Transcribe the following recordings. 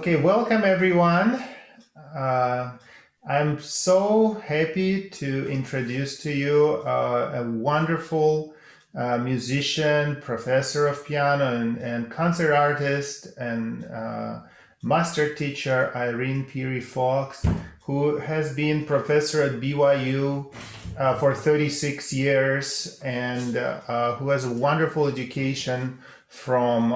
Okay, welcome everyone. Uh, I'm so happy to introduce to you a wonderful musician, professor of piano, and concert artist, and master teacher, Irene Peery-Fox, who has been professor at BYU for 36 years and who has a wonderful education from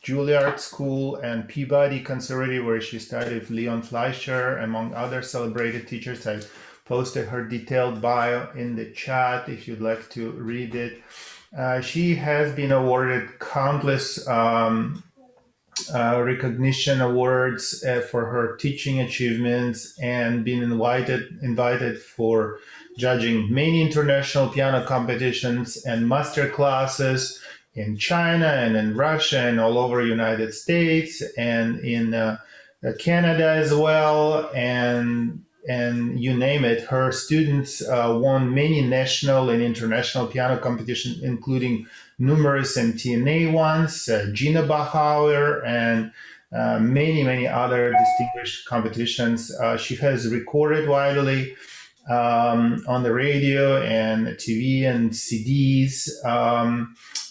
Juilliard School and Peabody Conservatory, where she studied with Leon Fleischer, among other celebrated teachers. I posted her detailed bio in the chat if you'd like to read it. She has been awarded countless recognition awards for her teaching achievements and been invited for judging many international piano competitions and master classes in China and in Russia and all over United States and in Canada as well, and you name it. Her students won many national and international piano competitions, including numerous MTNA ones, Gina Bachauer, and many other distinguished competitions. She has recorded widely on the radio and TV and CDs.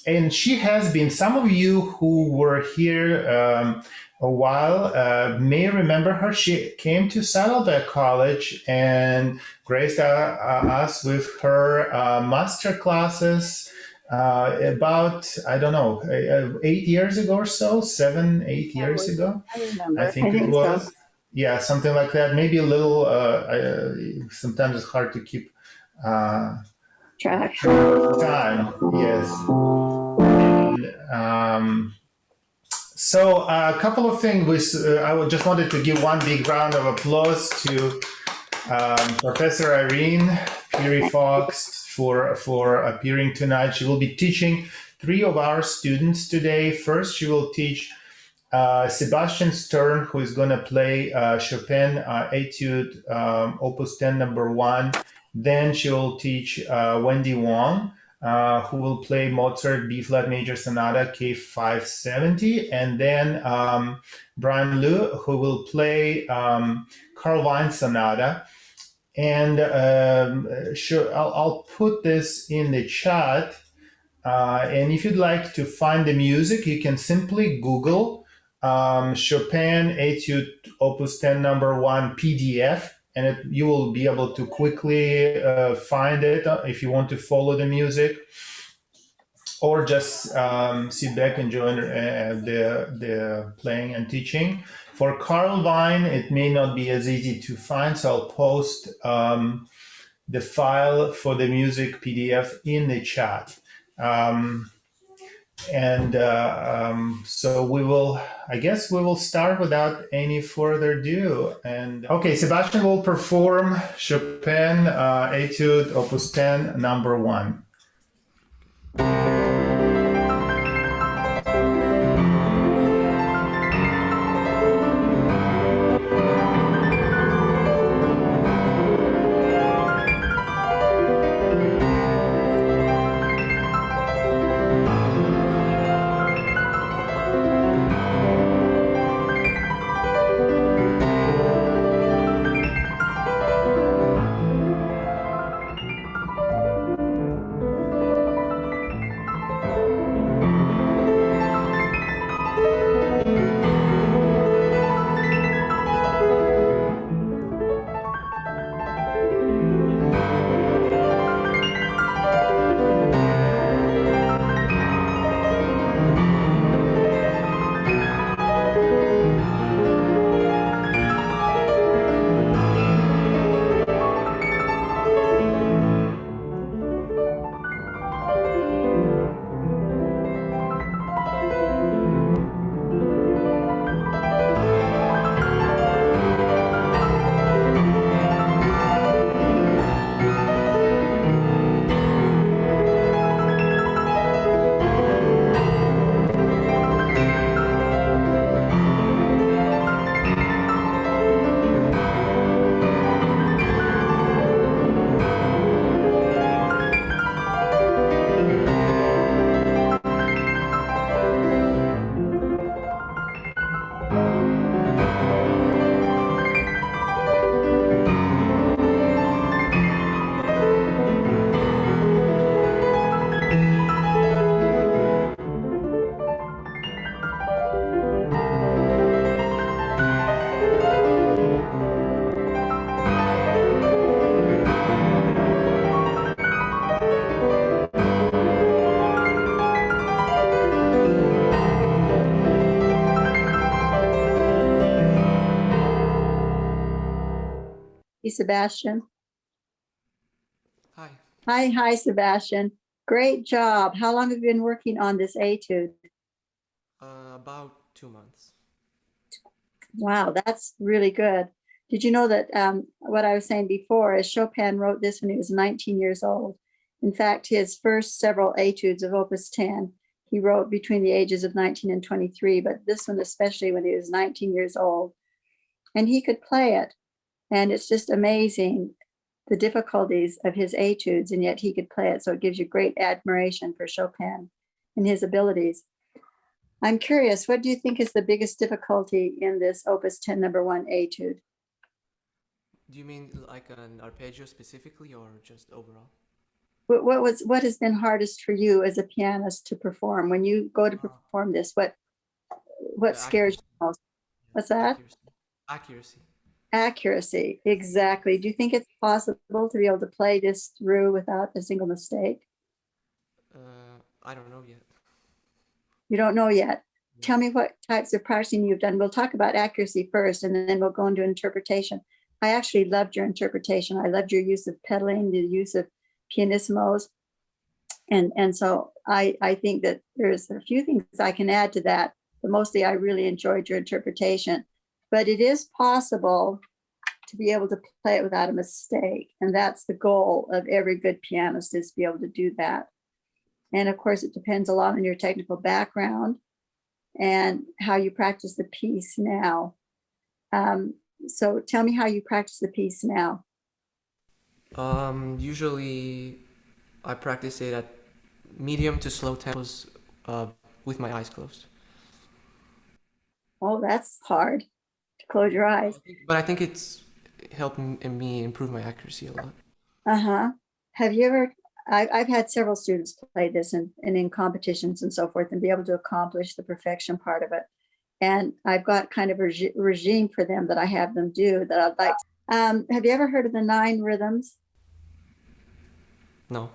And she has been, some of you who were here a while may remember her. She came to Saddleback College and graced us with her master classes about, I don't know, 8 years ago or so, 7-8 years ago. I remember. I think it was. So. Yeah, something like that. Maybe a little, sometimes it's hard to keep track of time. Yes. And, so a couple of things. I just wanted to give one big round of applause to Professor Irene Peery-Fox for appearing tonight. She will be teaching 3 of our students today. First, she will teach Sebastian Stern, who is going to play Chopin Etude Opus 10 number 1. Then she will teach Wendy Wong, who will play Mozart B-flat major sonata K570. And then Brian Liu, who will play Carl Wine sonata. And I'll put this in the chat. And if you'd like to find the music, you can simply Google Chopin Etude Opus 10 number 1 PDF, and you will be able to quickly find it if you want to follow the music, or just sit back and join the playing and teaching. For Carl Wine, it may not be as easy to find, so I'll post the file for the music PDF in the chat. So I guess we will start without any further ado. And okay, Sebastian will perform Chopin Etude Opus 10 number 1. Sebastian. Hi. Hi, Sebastian. Great job. How long have you been working on this etude? About 2 months. Wow, that's really good. Did you know that what I was saying before is Chopin wrote this when he was 19 years old. In fact, his first several etudes of Opus 10, he wrote between the ages of 19 and 23, but this one especially when he was 19 years old. And he could play it. And it's just amazing the difficulties of his etudes, and yet he could play it. So it gives you great admiration for Chopin and his abilities. I'm curious, what do you think is the biggest difficulty in this Opus 10 number 1 etude? Do you mean like an arpeggio specifically or just overall? What has been hardest for you as a pianist to perform when you go to perform this? What scares you most? What's that? Accuracy. Accuracy, exactly. Do you think it's possible to be able to play this through without a single mistake? I don't know yet. You don't know yet. Tell me what types of practicing you've done. We'll talk about accuracy first, and then we'll go into interpretation. I actually loved your interpretation. I loved your use of pedaling, the use of pianissimos. And so I think that there's a few things I can add to that, but mostly I really enjoyed your interpretation. But it is possible to be able to play it without a mistake. And that's the goal of every good pianist, is to be able to do that. And of course, it depends a lot on your technical background and how you practice the piece now. So tell me how you practice the piece now. Usually I practice it at medium to slow tempos with my eyes closed. Oh, that's hard to close your eyes. But I think it's helped me improve my accuracy a lot. Uh-huh. Have you ever, I've had several students play this and in competitions and so forth and be able to accomplish the perfection part of it. And I've got kind of a regime for them that I have them do that I'd like. Have you ever heard of the 9 rhythms? No.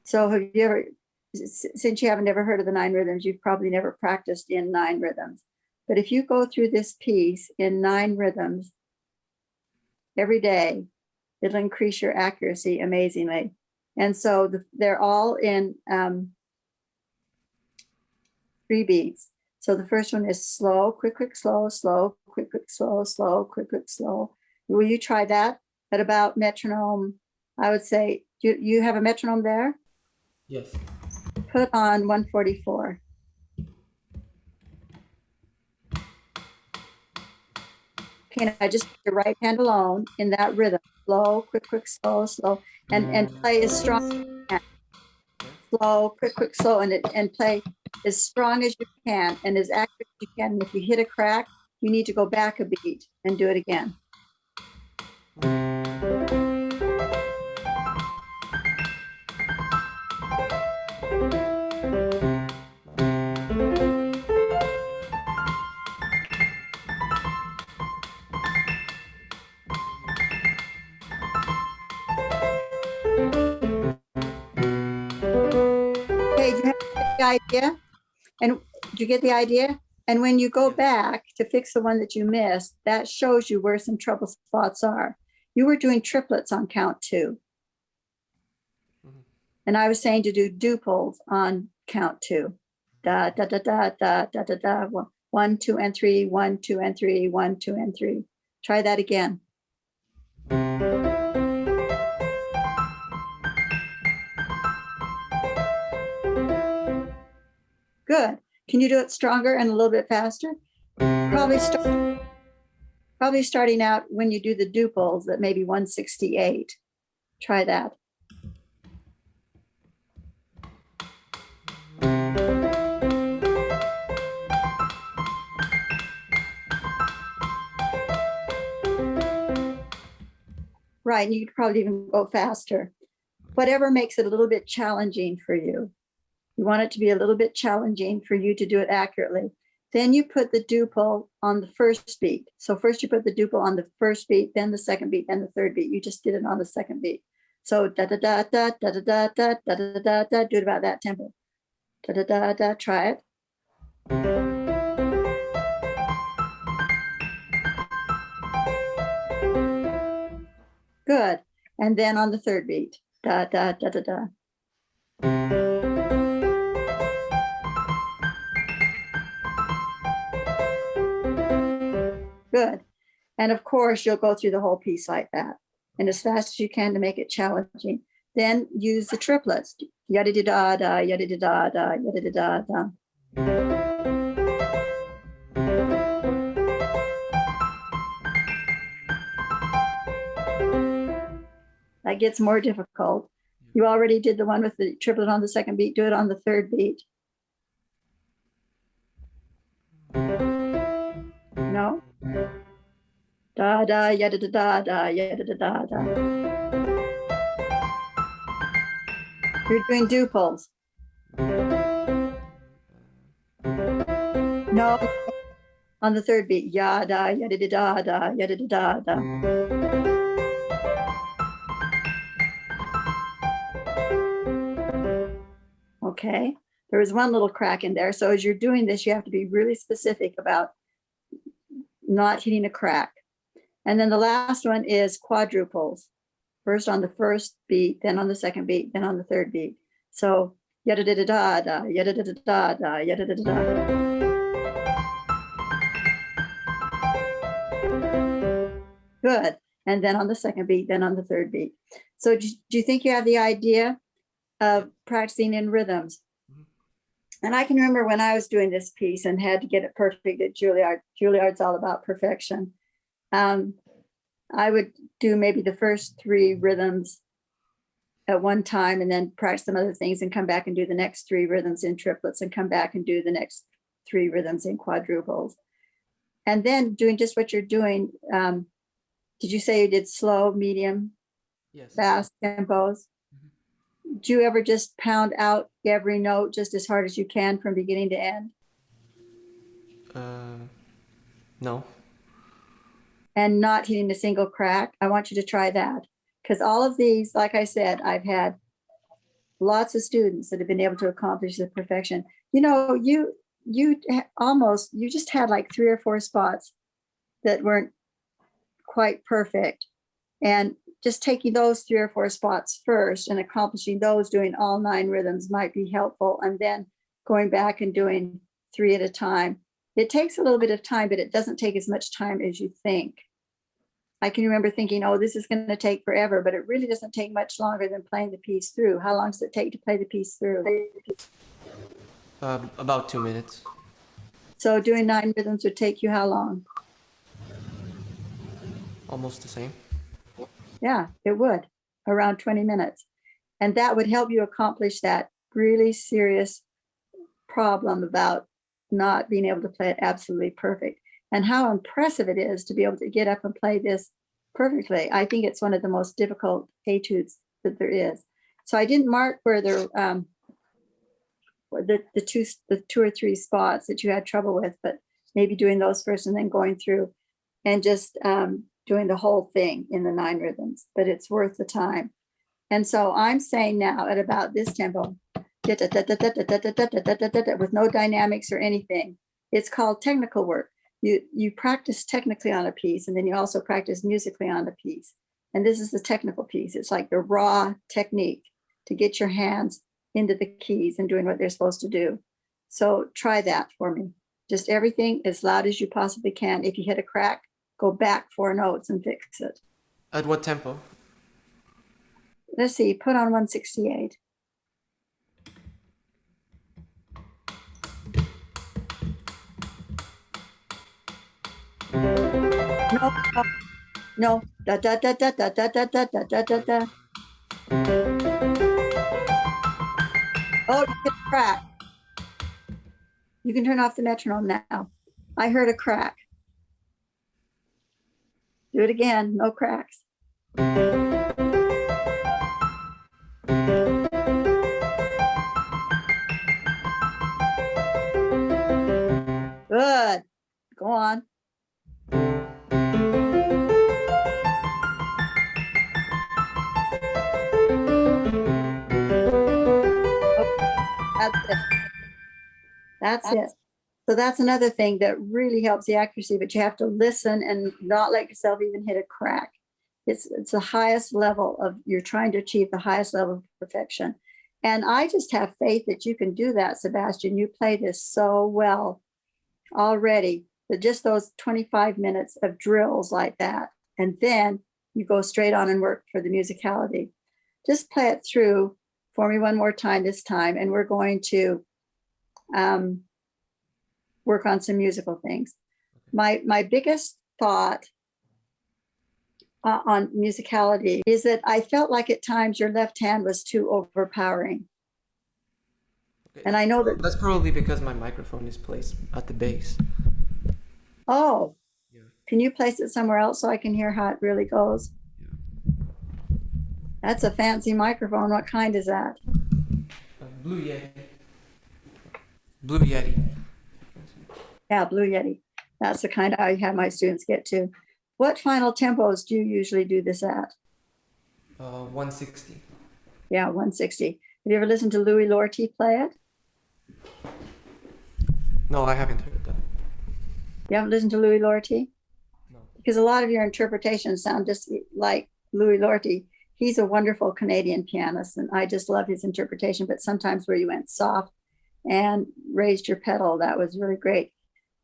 So have you ever, since you haven't ever heard of the 9 rhythms, you've probably never practiced in 9 rhythms. But if you go through this piece in 9 rhythms every day, it'll increase your accuracy amazingly. And so they're all in 3 beats. So the first one is slow, quick, quick, slow, slow, quick, quick, slow, slow, quick, quick, slow. Will you try that at about metronome? I would say, you have a metronome there? Yes. Put on 144. Okay, now just put your right hand alone in that rhythm. Slow, quick, quick, slow, slow, and play as strong as you can. Slow, quick, quick, slow, and play as strong as you can and as accurate as you can. And if you hit a crack, you need to go back a beat and do it again. Okay, do you have the idea? And do you get the idea? And when you go back to fix the one that you missed, that shows you where some trouble spots are. You were doing triplets on count 2. And I was saying to do duples on count 2. Da, da, da, da, da, da, da, da. 1, 2, and 3, 1, 2, and 3, 1, 2, and 3. Try that again. Good. Can you do it stronger and a little bit faster? Probably starting out when you do the duples at maybe 168. Try that. Right, and you could probably even go faster. Whatever makes it a little bit challenging for you. You want it to be a little bit challenging for you to do it accurately. Then you put the duple on the first beat. So first you put the duple on the first beat, then the second beat, then the third beat. You just did it on the second beat. So da da da da da da da da da da da da. Do it about that tempo. Da da da da. Try it. Good. And then on the third beat, da, da, da, da, da. Good. And of course, you'll go through the whole piece like that, and as fast as you can to make it challenging. Then use the triplets. Yada da da da, yada da da da, yada da da da. That gets more difficult. You already did the one with the triplet on the second beat. Do it on the third beat. No? Da da yada da da da yada da da da. You're doing duples. No, on the third beat. Yada yada da da da yada da da da. Okay, there was one little crack in there. So as you're doing this, you have to be really specific about not hitting a crack. And then the last one is quadruples. First on the first beat, then on the second beat, then on the third beat. So yada da da da da, yada da da da da, yada da da da. Good. And then on the second beat, then on the third beat. So do you think you have the idea of practicing in rhythms? And I can remember when I was doing this piece and had to get it perfect at Juilliard. Juilliard's all about perfection. I would do maybe the first three rhythms at one time and then practice some other things and come back and do the next three rhythms in triplets and come back and do the next three rhythms in quadruples. And then doing just what you're doing. Did you say you did slow, medium, Yes. fast tempos? Do you ever just pound out every note just as hard as you can from beginning to end? No. And not hitting a single crack? I want you to try that. Because all of these, like I said, I've had lots of students that have been able to accomplish the perfection. You know, you just had like 3 or 4 spots that weren't quite perfect. And just taking those 3 or 4 spots first and accomplishing those, doing all 9 rhythms might be helpful. And then going back and doing 3 at a time. It takes a little bit of time, but it doesn't take as much time as you think. I can remember thinking, oh, this is going to take forever, but it really doesn't take much longer than playing the piece through. How long does it take to play the piece through? About 2 minutes. So doing 9 rhythms would take you how long? Almost the same. Yeah, it would, around 20 minutes. And that would help you accomplish that really serious problem about not being able to play it absolutely perfect. And how impressive it is to be able to get up and play this perfectly. I think it's one of the most difficult etudes that there is. So I didn't mark where the 2 or 3 spots that you had trouble with, but maybe doing those first and then going through and just doing the whole thing in the 9 rhythms, but it's worth the time. And so I'm saying now at about this tempo, with no dynamics or anything. It's called technical work. You practice technically on a piece, and then you also practice musically on a piece. And this is the technical piece. It's like the raw technique to get your hands into the keys and doing what they're supposed to do. So try that for me. Just everything as loud as you possibly can. If you hit a crack, go back 4 notes and fix it. At what tempo? Let's see, put on 168. No, da da da da da da da da da da da da. Oh, you hit a crack. You can turn off the metronome now. I heard a crack. Do it again, no cracks. Good. Go on. That's it. That's it. So that's another thing that really helps the accuracy, but you have to listen and not let yourself even hit a crack. It's the highest level of, you're trying to achieve the highest level of perfection. And I just have faith that you can do that, Sebastian. You play this so well already, but just those 25 minutes of drills like that, and then you go straight on and work for the musicality. Just play it through for me one more time this time, and we're going to work on some musical things. My biggest thought on musicality is that I felt like at times your left hand was too overpowering. Okay. And I know that, That's probably because my microphone is placed at the base. oh, Yeah. can you place it somewhere else so I can hear how it really goes? Yeah. That's a fancy microphone. What kind is that? Blue Yeti. Blue Yeti. Yeah, Blue Yeti. That's the kind I have my students get to. What final tempos do you usually do this at? 160. Yeah, 160. Have you ever listened to Louis Lorty play it? No, I haven't heard that. You haven't listened to Louis Lorty? No. Because a lot of your interpretations sound just like Louis Lorty. He's a wonderful Canadian pianist, and I just love his interpretation. But sometimes where you went soft and raised your pedal, that was really great.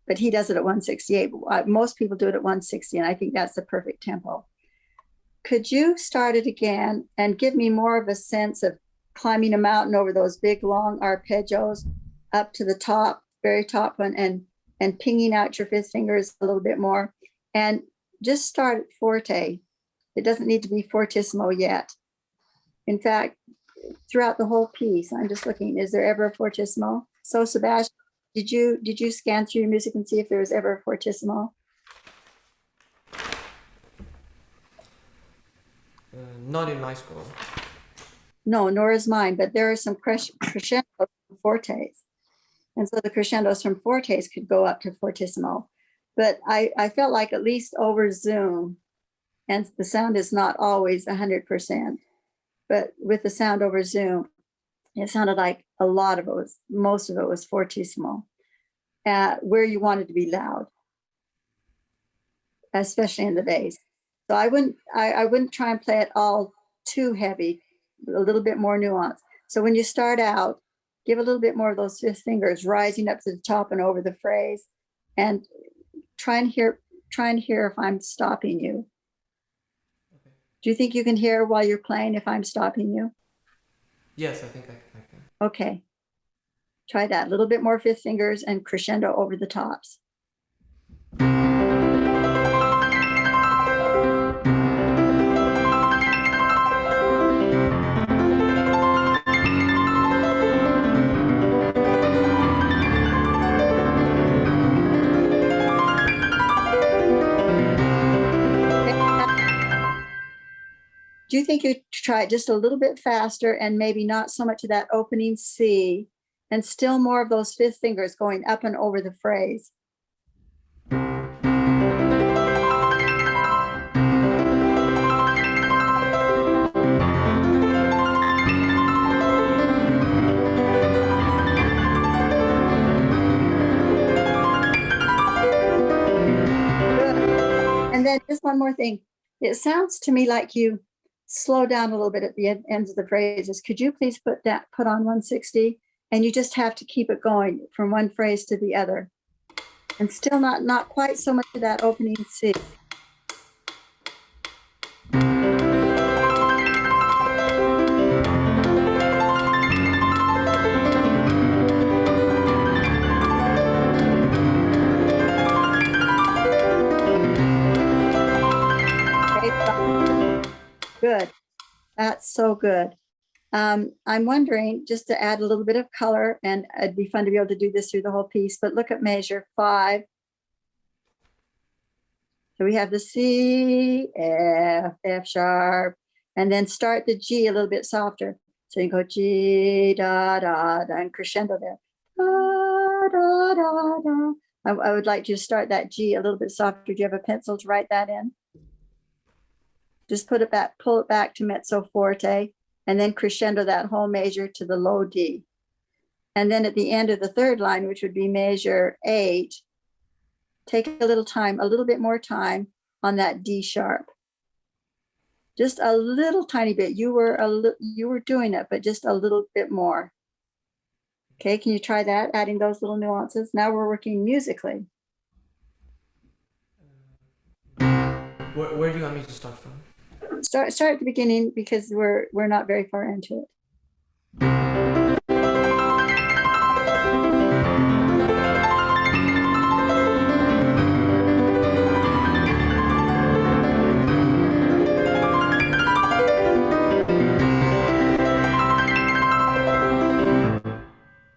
But he does it at 168. Most people do it at 160, and I think that's the perfect tempo. Could you start it again and give me more of a sense of climbing a mountain over those big, long arpeggios up to the top, very top one, and pinging out your fifth fingers a little bit more, and just start at forte. It doesn't need to be fortissimo yet. In fact, throughout the whole piece, I'm just looking, is there ever a fortissimo? So Sebastian, did you scan through your music and see if there was ever a fortissimo? Not in my score. No, nor is mine, but there are some crescendos from fortes. And so the crescendos from fortes could go up to fortissimo. But I felt like at least over Zoom, and the sound is not always 100%, but with the sound over Zoom, it sounded like a lot of it was, most of it was fortissimo, where you wanted to be loud, especially in the bass. So I wouldn't try and play it all too heavy, a little bit more nuance. So when you start out, give a little bit more of those fifth fingers rising up to the top and over the phrase, and try and hear if I'm stopping you. Okay. Do you think you can hear while you're playing if I'm stopping you? Yes, I think I can. Okay. Try that. A little bit more fifth fingers and crescendo over the tops. Do you think you try it just a little bit faster and maybe not so much of that opening C, and still more of those fifth fingers going up and over the phrase? Good. And then just one more thing. It sounds to me like you slow down a little bit at the ends of the phrases. Could you please put on 160? And you just have to keep it going from one phrase to the other. And still not quite so much of that opening C. Good. That's so good. I'm wondering, just to add a little bit of color, and it'd be fun to be able to do this through the whole piece, but look at measure 5. So we have the C, F, F sharp, and then start the G a little bit softer. So you go G, da, da, da, and crescendo there. Da, da, da, da. I would like you to start that G a little bit softer. Do you have a pencil to write that in? Just put it back, pull it back to mezzo forte, and then crescendo that whole measure to the low D. And then at the end of the third line, which would be measure 8, take a little bit more time on that D sharp. Just a little tiny bit. You were doing it, but just a little bit more. Okay, can you try that? Adding those little nuances. Now we're working musically. Where do you want me to start from? Start at the beginning because we're not very far into it.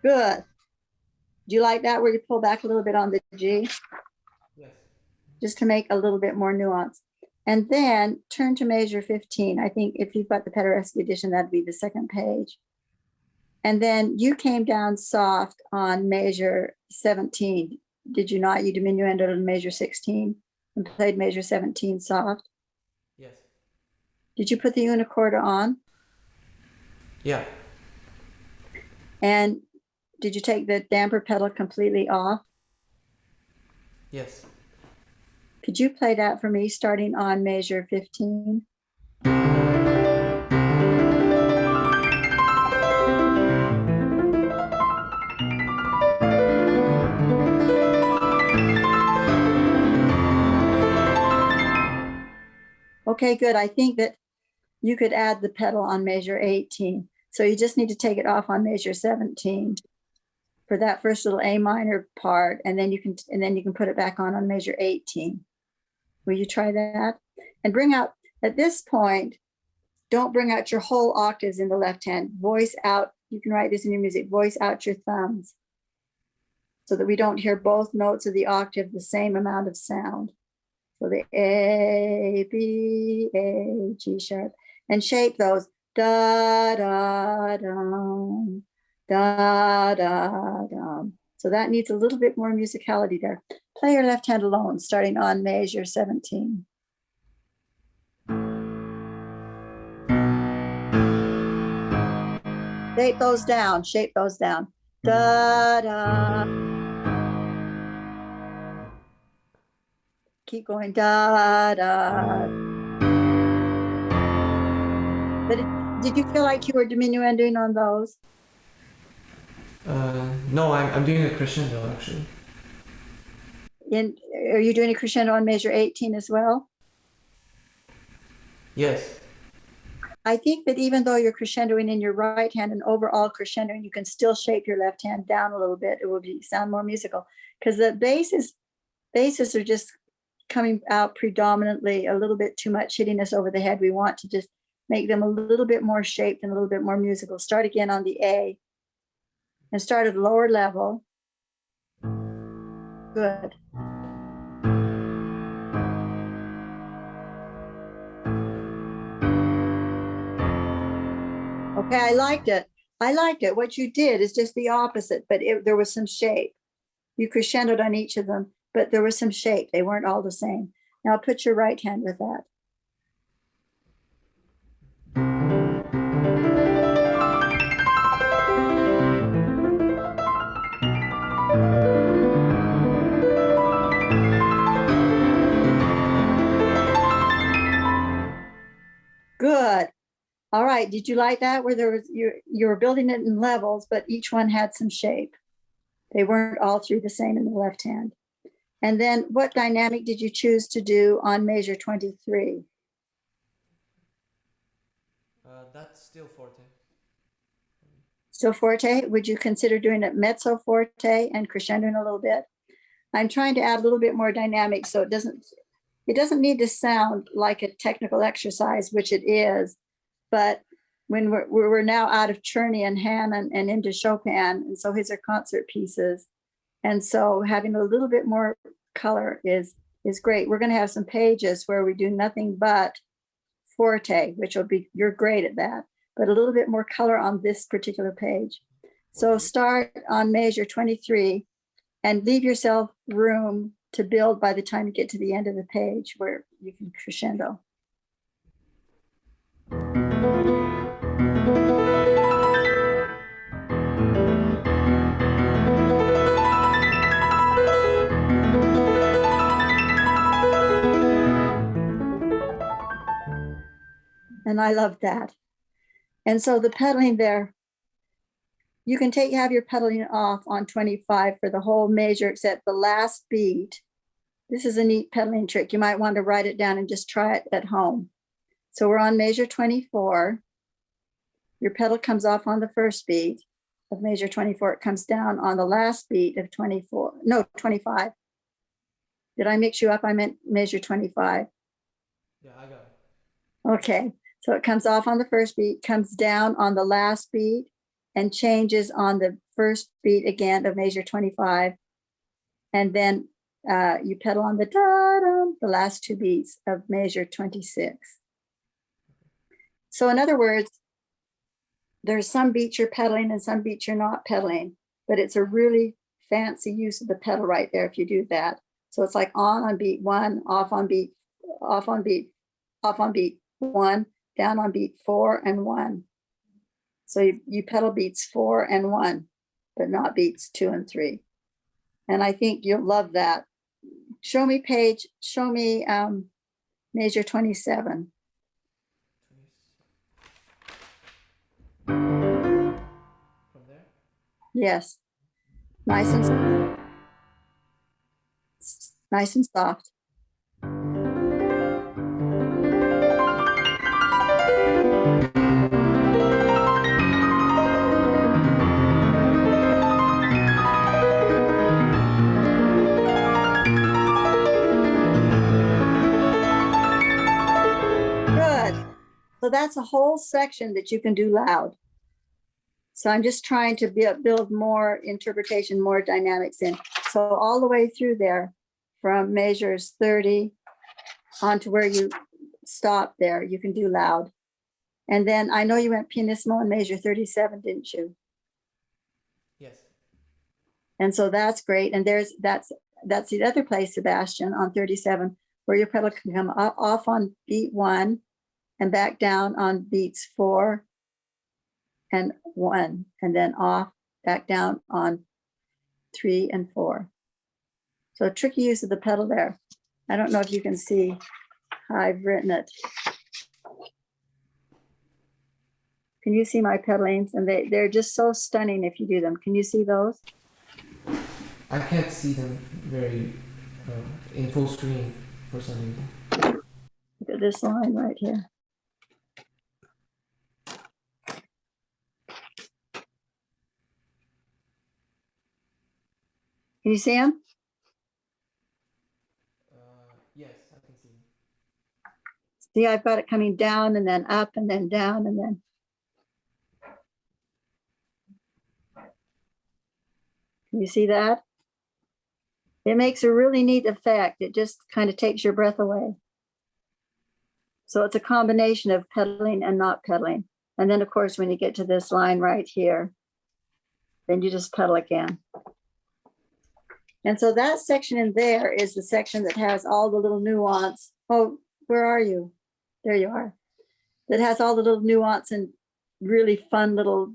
Good. Do you like that where you pull back a little bit on the G? Yes. Just to make a little bit more nuance. And then turn to measure 15. I think if you've got the Paderewski edition, that'd be the second page. And then you came down soft on measure 17. Did you not? You diminuendoed on measure 16 and played measure 17 soft. Yes. Did you put the unicorda on? Yeah. And did you take the damper pedal completely off? Yes. Could you play that for me starting on measure 15? Okay, good. I think that you could add the pedal on measure 18. So you just need to take it off on measure 17 for that first little A minor part, and then you can put it back on measure 18. Will you try that? And bring out, at this point, don't bring out your whole octaves in the left hand. Voice out, you can write this in your music, voice out your thumbs so that we don't hear both notes of the octave the same amount of sound. So the A, B, A, G sharp, and shape those da, da, dum, da, da, dum. So that needs a little bit more musicality there. Play your left hand alone, starting on measure 17. Shape those down, shape those down. Da, da. Keep going, da, da. But did you feel like you were diminuendoing on those? No, I'm doing a crescendo actually. Are you doing a crescendo on measure 18 as well? Yes. I think that even though you're crescendoing in your right hand and overall crescendoing, you can still shape your left hand down a little bit. It will sound more musical because the basses are just coming out predominantly a little bit too much, hitting us over the head. We want to just make them a little bit more shaped and a little bit more musical. Start again on the A and start at a lower level. Good. Okay, I liked it. I liked it. What you did is just the opposite, but there was some shape. You crescendoed on each of them, but there was some shape. They weren't all the same. Now put your right hand with that. Good. All right. Did you like that? Where there was you were building it in levels, but each one had some shape. They weren't all through the same in the left hand. And then what dynamic did you choose to do on measure 23? That's still forte. Still forte? Would you consider doing it mezzo forte and crescendoing a little bit? I'm trying to add a little bit more dynamic so it doesn't need to sound like a technical exercise, which it is, but when we're now out of Czerny and Hammond and into Chopin, and so his are concert pieces. And so having a little bit more color is great. We're going to have some pages where we do nothing but forte, which will be, you're great at that, but a little bit more color on this particular page. So start on measure 23 and leave yourself room to build by the time you get to the end of the page where you can crescendo. And I love that. And so the pedaling there, you can have your pedaling off on 25 for the whole measure except the last beat. This is a neat pedaling trick. You might want to write it down and just try it at home. So we're on measure 24. Your pedal comes off on the first beat of measure 24. It comes down on the last beat of 24. No, 25. Did I mix you up? I meant measure 25. Yeah, I got it. Okay, so it comes off on the first beat, comes down on the last beat, and changes on the first beat again of measure 25. And then you pedal on the da-dum, the last two beats of measure 26. So in other words, there's some beats you're pedaling and some beats you're not pedaling, but it's a really fancy use of the pedal right there if you do that. So it's like on beat one, off on beat, off on beat, off on beat one, down on beat 4 and 1. So you pedal beats 4 and 1, but not beats 2 and 3. And I think you'll love that. Show me measure 27. From there? Yes. Nice and soft. Good. So that's a whole section that you can do loud. So I'm just trying to build more interpretation, more dynamics in. So all the way through there, from measures 30 on to where you stop there, you can do loud. And then I know you went pianissimo in measure 37, didn't you? Yes. And so that's great. And that's the other place, Sebastian, on 37, where your pedal can come off on beat 1 and back down on beats 4 and 1, and then off, back down on 3 and 4. So a tricky use of the pedal there. I don't know if you can see how I've written it. Can you see my pedalings? And they're just so stunning if you do them. Can you see those? I can't see them very in full screen for some reason. Look at this line right here. Can you see them? Yes, I can see. See, I've got it coming down and then up and then down and then. Can you see that? It makes a really neat effect. It just kind of takes your breath away. So it's a combination of pedaling and not pedaling. And then of course, when you get to this line right here, then you just pedal again. And so that section in there is the section that has all the little nuance. Oh, where are you? There you are. That has all the little nuance and really fun little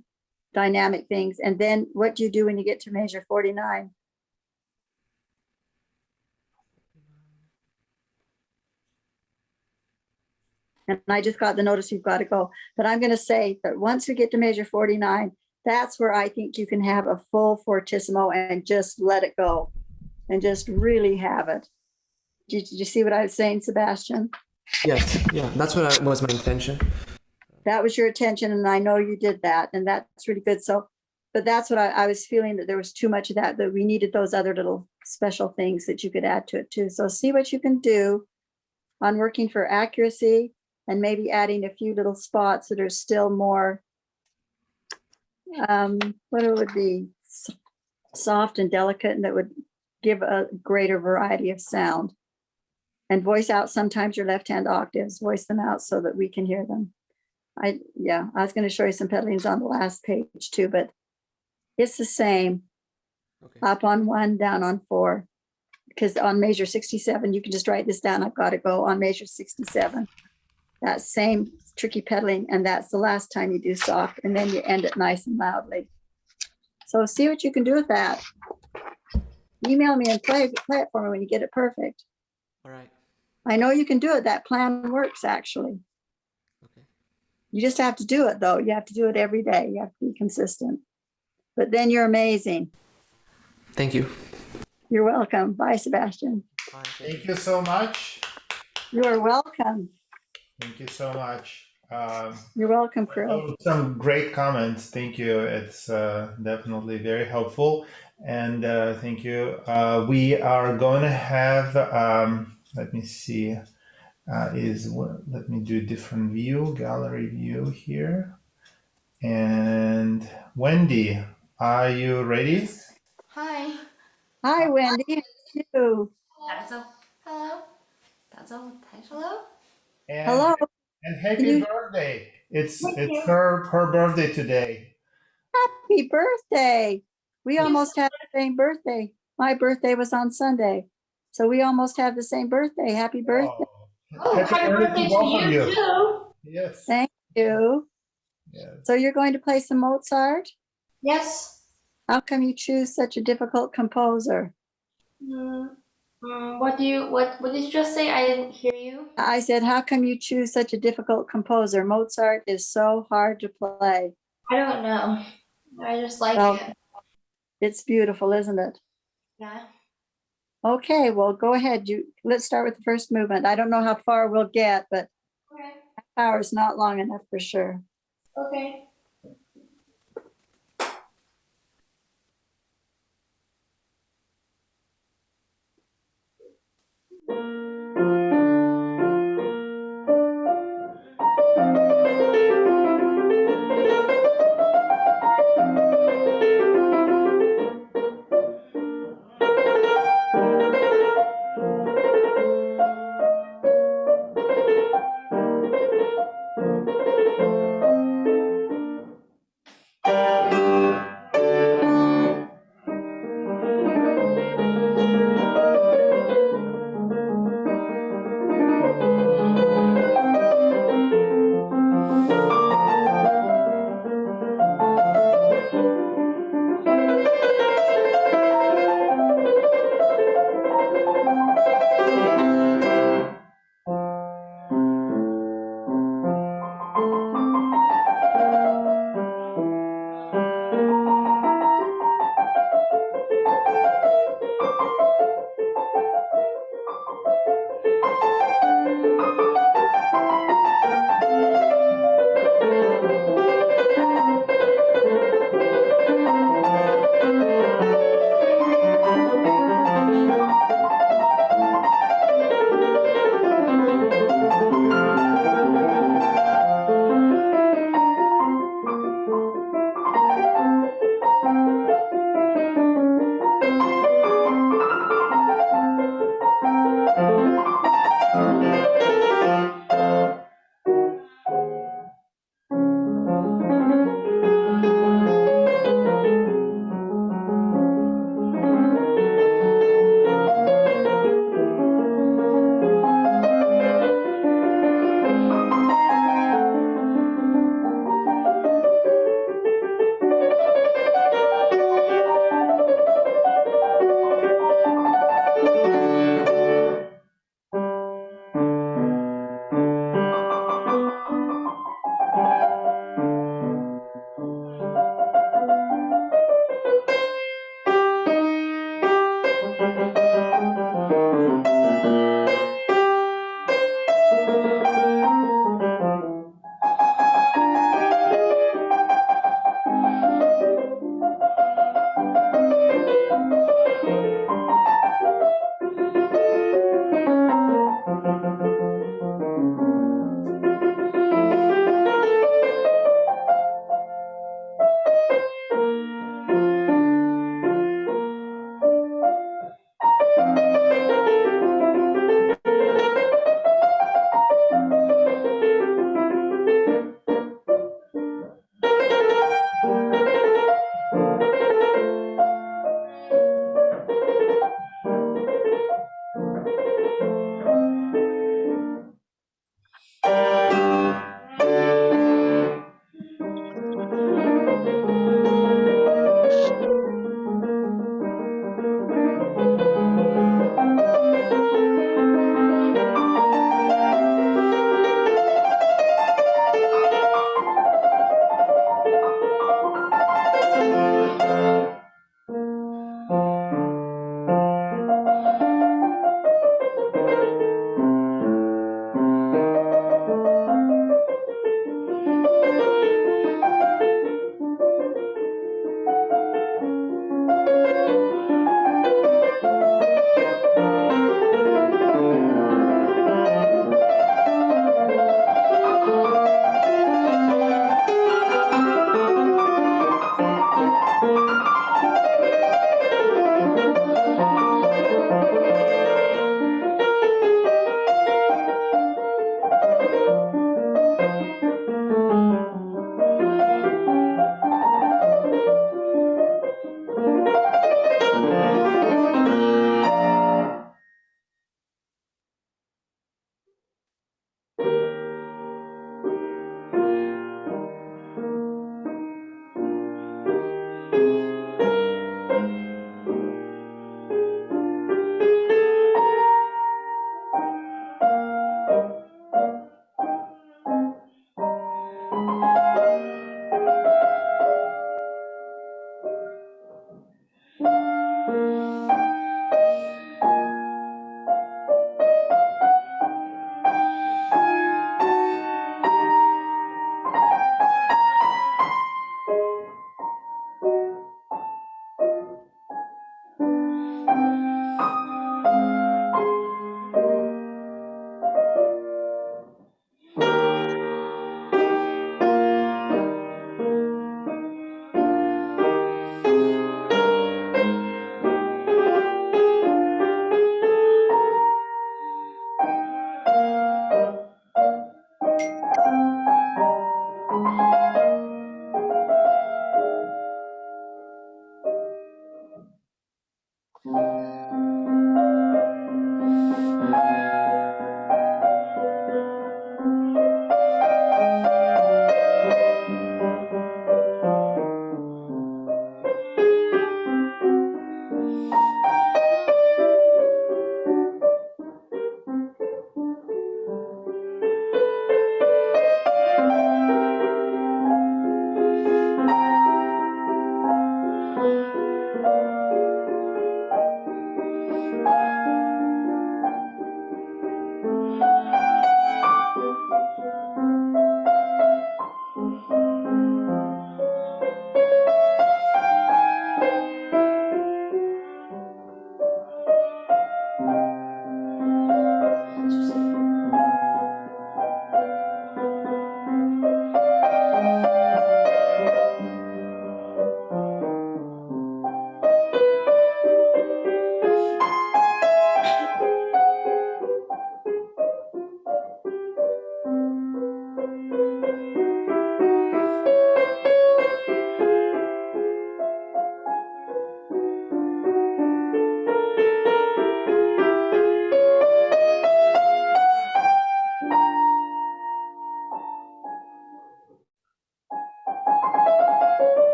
dynamic things. And then what do you do when you get to measure 49? And I just got the notice you've got to go. But I'm going to say that once we get to measure 49, that's where I think you can have a full fortissimo and just let it go and just really have it. Did you see what I was saying, Sebastian? Yes, yeah, that's what was my intention. That was your attention, and I know you did that, and that's really good. So, but that's what I was feeling, that there was too much of that we needed those other little special things that you could add to it too. So see what you can do on working for accuracy and maybe adding a few little spots that are still more, what it would be, soft and delicate, and that would give a greater variety of sound. And voice out sometimes your left-hand octaves, voice them out so that we can hear them. I was going to show you some pedalings on the last page too, but it's the same. Okay. Up on 1, down on 4. Because on measure 67, you can just write this down. I've got to go on measure 67. That same tricky pedaling, and that's the last time you do soft, and then you end it nice and loudly. So see what you can do with that. Email me and play it for me when you get it perfect. All right. I know you can do it. That plan works, actually. Okay. You just have to do it, though. You have to do it every day. You have to be consistent. But then you're amazing. Thank you. You're welcome. Bye, Sebastian. Bye. Thank you so much. You're welcome. Thank you so much. You're welcome, Kirill. Oh, some great comments. Thank you. It's definitely very helpful. And thank you. We are going to have, let me see, let me do a different view, gallery view here. And Wendy, are you ready? Hi. Hi, Wendy. How are you? 打个招呼。Hello。打招呼，抬手。Hello。And, Hello. and Can happy you- birthday. It's Thank you. her birthday today. Happy birthday. We Yes. almost had the same birthday. My birthday was on Sunday. So we almost have the same birthday. Happy birthday. Oh, happy birthday to both of you too. Yes. Thank you. Yes. So you're going to play some Mozart? Yes. How come you choose such a difficult composer? What did you just say? I didn't hear you. I said, how come you choose such a difficult composer? Mozart is so hard to play. I don't know. I just like Well, it. It's beautiful, isn't it? Yeah. Okay, well, go ahead. Let's start with the first movement. I don't know how far we'll get, but Okay. half hour is not long enough for sure. Okay.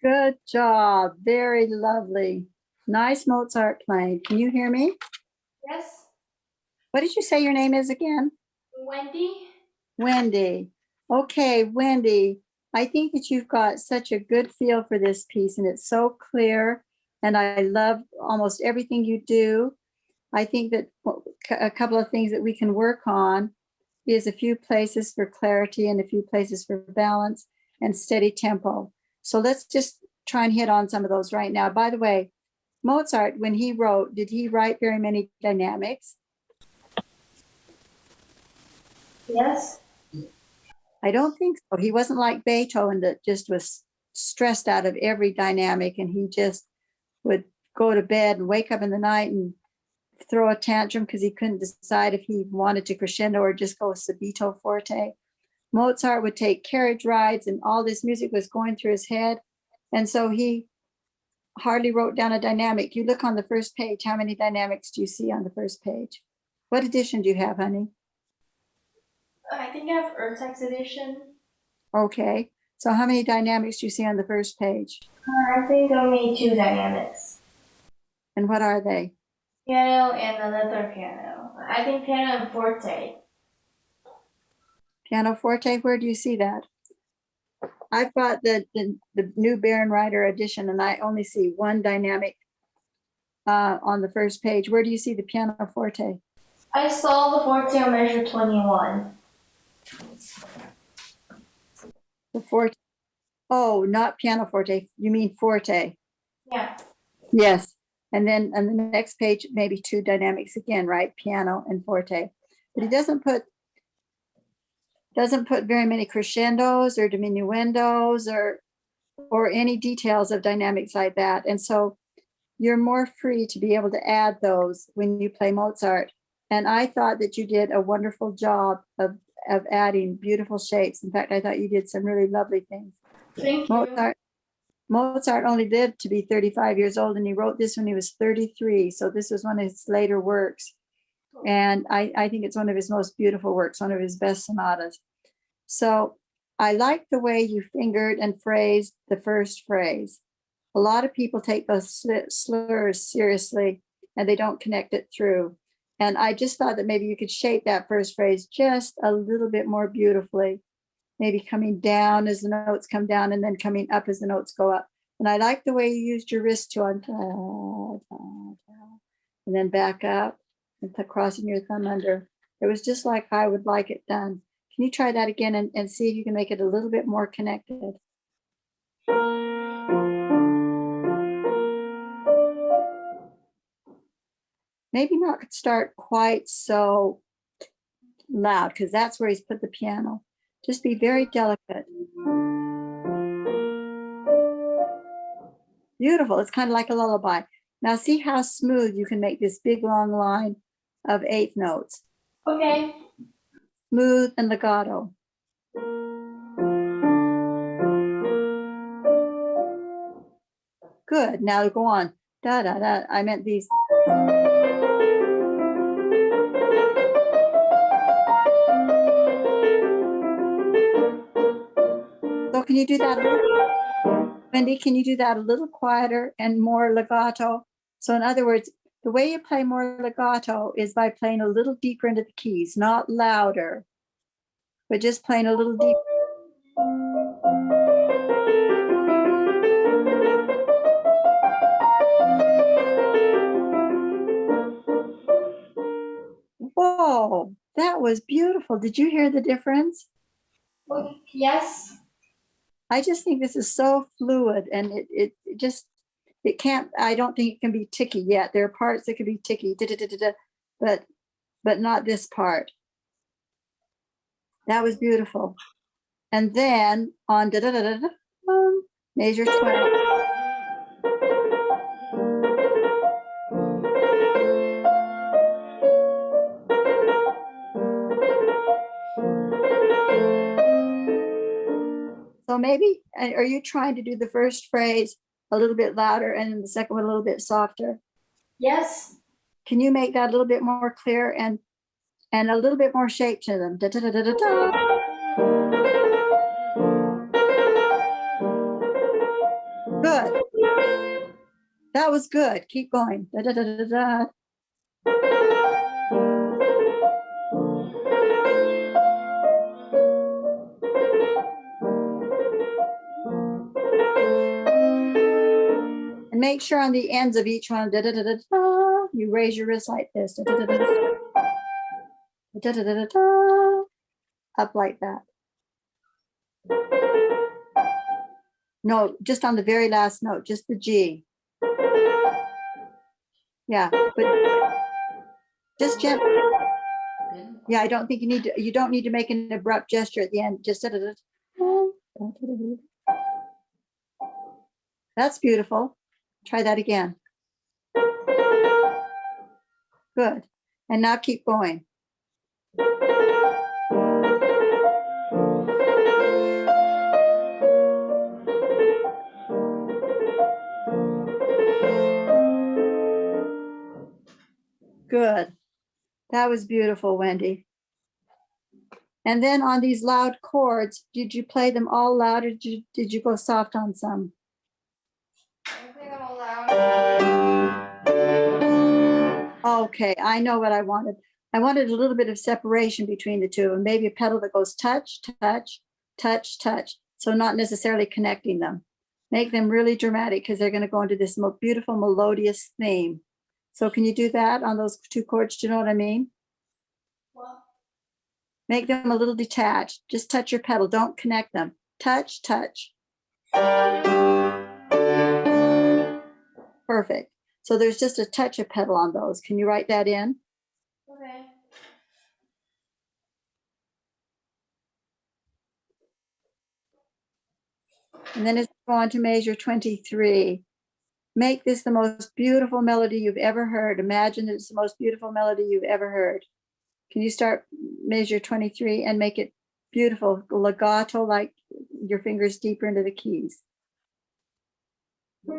Good job. Very lovely. Nice Mozart playing. Can you hear me? Yes. What did you say your name is again? Wendy. Wendy. Okay, Wendy, I think that you've got such a good feel for this piece and it's so clear. And I love almost everything you do. I think that a couple of things that we can work on is a few places for clarity and a few places for balance and steady tempo. So let's just try and hit on some of those right now. By the way, Mozart, when he wrote, did he write very many dynamics? Yes. I don't think so. He wasn't like Beethoven that just was stressed out of every dynamic and he just would go to bed and wake up in the night and throw a tantrum because he couldn't decide if he wanted to crescendo or just go subito forte. Mozart would take carriage rides and all this music was going through his head. And so he hardly wrote down a dynamic. You look on the first page, how many dynamics do you see on the first page? What edition do you have, honey? I think I have Urtext edition. Okay. So how many dynamics do you see on the first page? I think only 2 dynamics. And what are they? Piano and another piano. I think piano and forte. Piano forte, where do you see that? I've got the new Barenreiter edition and I only see one dynamic on the first page. Where do you see the piano forte? I saw the forte on measure 21. The forte. Oh, not piano forte. You mean forte? Yeah. Yes. And then on the next page, maybe 2 dynamics again, right? Piano and forte. But he doesn't put very many crescendos or diminuendos or any details of dynamics like that. And so you're more free to be able to add those when you play Mozart. And I thought that you did a wonderful job of adding beautiful shapes. In fact, I thought you did some really lovely things. Thank you. Mozart only lived to be 35 years old and he wrote this when he was 33. So this was one of his later works. And I think it's one of his most beautiful works, one of his best sonatas. So I like the way you fingered and phrased the first phrase. A lot of people take those slurs seriously and they don't connect it through. And I just thought that maybe you could shape that first phrase just a little bit more beautifully, maybe coming down as the notes come down and then coming up as the notes go up. And I like the way you used your wrist to and then back up and crossing your thumb under. It was just like I would like it done. Can you try that again and see if you can make it a little bit more connected? Maybe not start quite so loud because that's where he's put the piano. Just be very delicate. Beautiful. It's kind of like a lullaby. Now see how smooth you can make this big long line of 8th notes. Okay. Smooth and legato. Good. Now go on. Da da da. I meant these. So can you do that? Wendy, can you do that a little quieter and more legato? So in other words, the way you play more legato is by playing a little deeper into the keys, not louder, but just playing a little deeper. Whoa, that was beautiful. Did you hear the difference? Yes. I just think this is so fluid and it can't, I don't think it can be ticky yet. There are parts that can be ticky, but not this part. That was beautiful. And then on measure 12. So maybe, are you trying to do the first phrase a little bit louder and then the second one a little bit softer? Yes. Can you make that a little bit more clear and a little bit more shape to them? Da, da, da, da, da, da. Good. That was good. Keep going. Da, da, da, da, da. And make sure on the ends of each one, da, da, da, da, da, you raise your wrist like this. Da, da, da, da, da, da, da, da, da, up like that. No, just on the very last note, just the G. Yeah, but just gently. Yeah, I don't think you don't need to make an abrupt gesture at the end. Just da, da, da, da. That's beautiful. Try that again. Good. And now keep going. Good. That was beautiful, Wendy. And then on these loud chords, did you play them all loud or did you go soft on some? I think I'm allowed. Okay, I know what I wanted. I wanted a little bit of separation between the two and maybe a pedal that goes touch, touch, touch, touch. So not necessarily connecting them. Make them really dramatic because they're going to go into this beautiful melodious theme. So can you do that on those two chords? Do you know what I mean? Well, Make them a little detached. Just touch your pedal. Don't connect them. Touch, touch. Perfect. So there's just a touch of pedal on those. Can you write that in? okay. And then as we go on to measure 23, make this the most beautiful melody you've ever heard. Imagine that it's the most beautiful melody you've ever heard. Can you start measure 23 and make it beautiful, legato, like your fingers deeper into the keys? So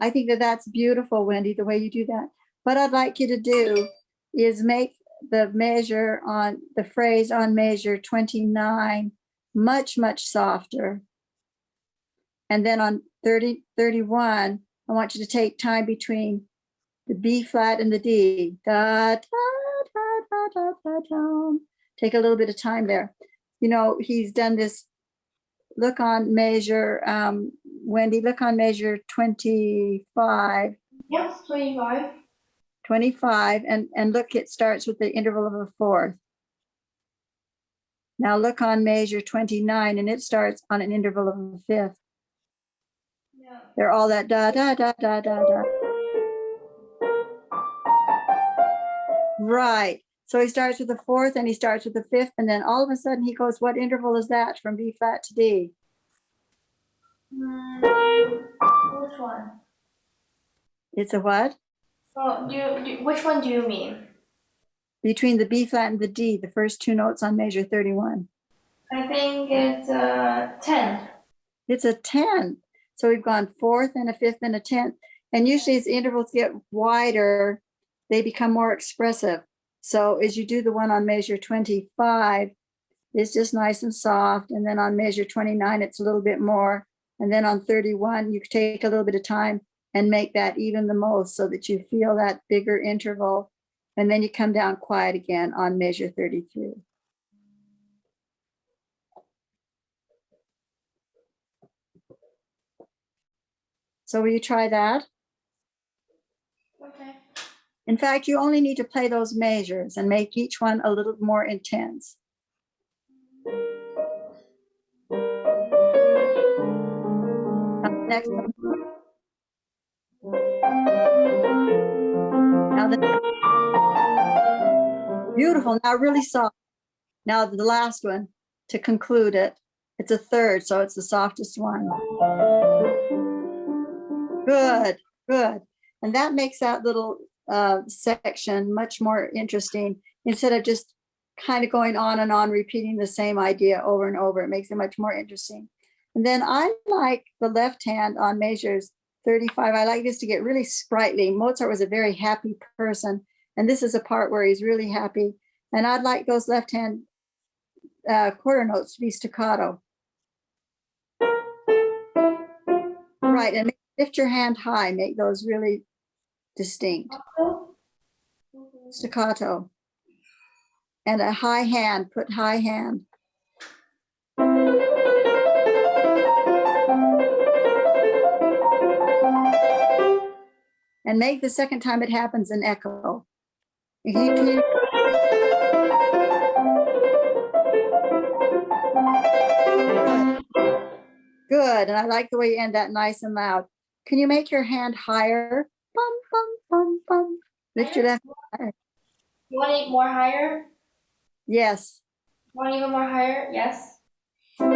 I think that that's beautiful, Wendy, the way you do that. What I'd like you to do is make the measure on the phrase on measure 29 much, much softer. And then on 31, I want you to take time between the B flat and the D. Da, da, da, da, da, da, da. Take a little bit of time there. You know, he's done this. Look on measure, Wendy, look on measure 25. Yep, 25. 25, and look, it starts with the interval of a fourth. Now look on measure 29, and it starts on an interval of a fifth. Yeah. They're all that da, da, da, da, da, da. Right. So he starts with the fourth and he starts with the fifth, and then all of a sudden he goes, what interval is that from B flat to D? Which one? It's a what? Oh, which one do you mean? Between the B flat and the D, the first two notes on measure 31. I think it's 10. It's a 10. So we've gone fourth and a fifth and a 10th. And usually as intervals get wider, they become more expressive. So as you do the one on measure 25, it's just nice and soft. And then on measure 29, it's a little bit more. And then on 31, you take a little bit of time and make that even the most so that you feel that bigger interval. And then you come down quiet again on measure 33. So will you try that? Okay. In fact, you only need to play those measures and make each one a little more intense. Next one. Now beautiful. Now really soft. Now the last one to conclude it. It's a third, so it's the softest one. Good, good. And that makes that little section much more interesting instead of just kind of going on and on repeating the same idea over and over. It makes it much more interesting. And then I like the left hand on measures 35. I like this to get really sprightly. Mozart was a very happy person, and this is a part where he's really happy. And I'd like those left hand quarter notes to be staccato. Right, and lift your hand high, make those really distinct. Staccato. And a high hand, put high hand. And make the second time it happens an echo. If you can, good, and I like the way you end that nice and loud. Can you make your hand higher? Bum, bum, bum, bum. Lift your left hand. You want it more higher? Yes. Want even more higher? Yes. You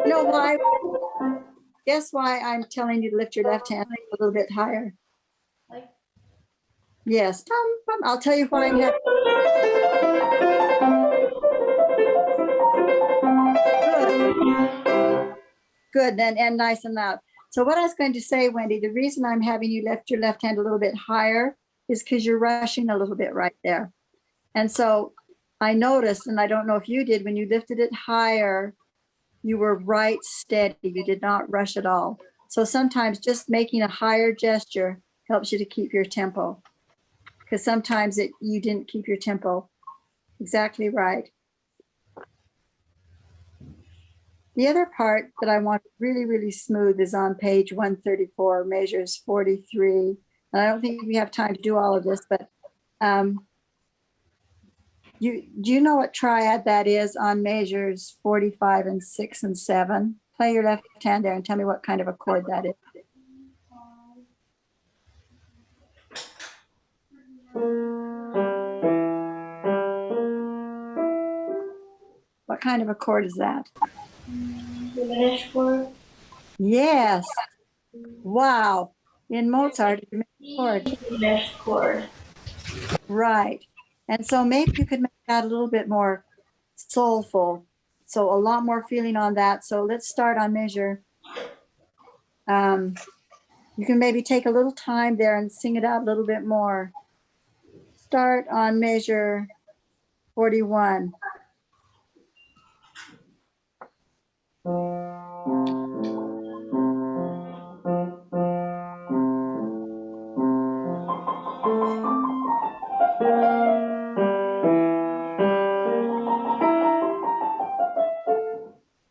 know why? Guess why I'm telling you to lift your left hand a little bit higher? Like? Yes. I'll tell you why. Good, then end nice and loud. So what I was going to say, Wendy, the reason I'm having you lift your left hand a little bit higher is because you're rushing a little bit right there. And so I noticed, and I don't know if you did, when you lifted it higher, you were right steady. You did not rush at all. So sometimes just making a higher gesture helps you to keep your tempo, because sometimes you didn't keep your tempo exactly right. The other part that I want really, really smooth is on page 134, measures 43. And I don't think we have time to do all of this, but do you know what triad that is on measures 45 and 6 and 7? Play your left hand there and tell me what kind of a chord that is. What kind of a chord is that? Diminished chord. Yes. Wow. In Mozart, Diminished chord. Right. And so maybe you could make that a little bit more soulful. So a lot more feeling on that. So let's start on measure. You can maybe take a little time there and sing it out a little bit more. Start on measure 41.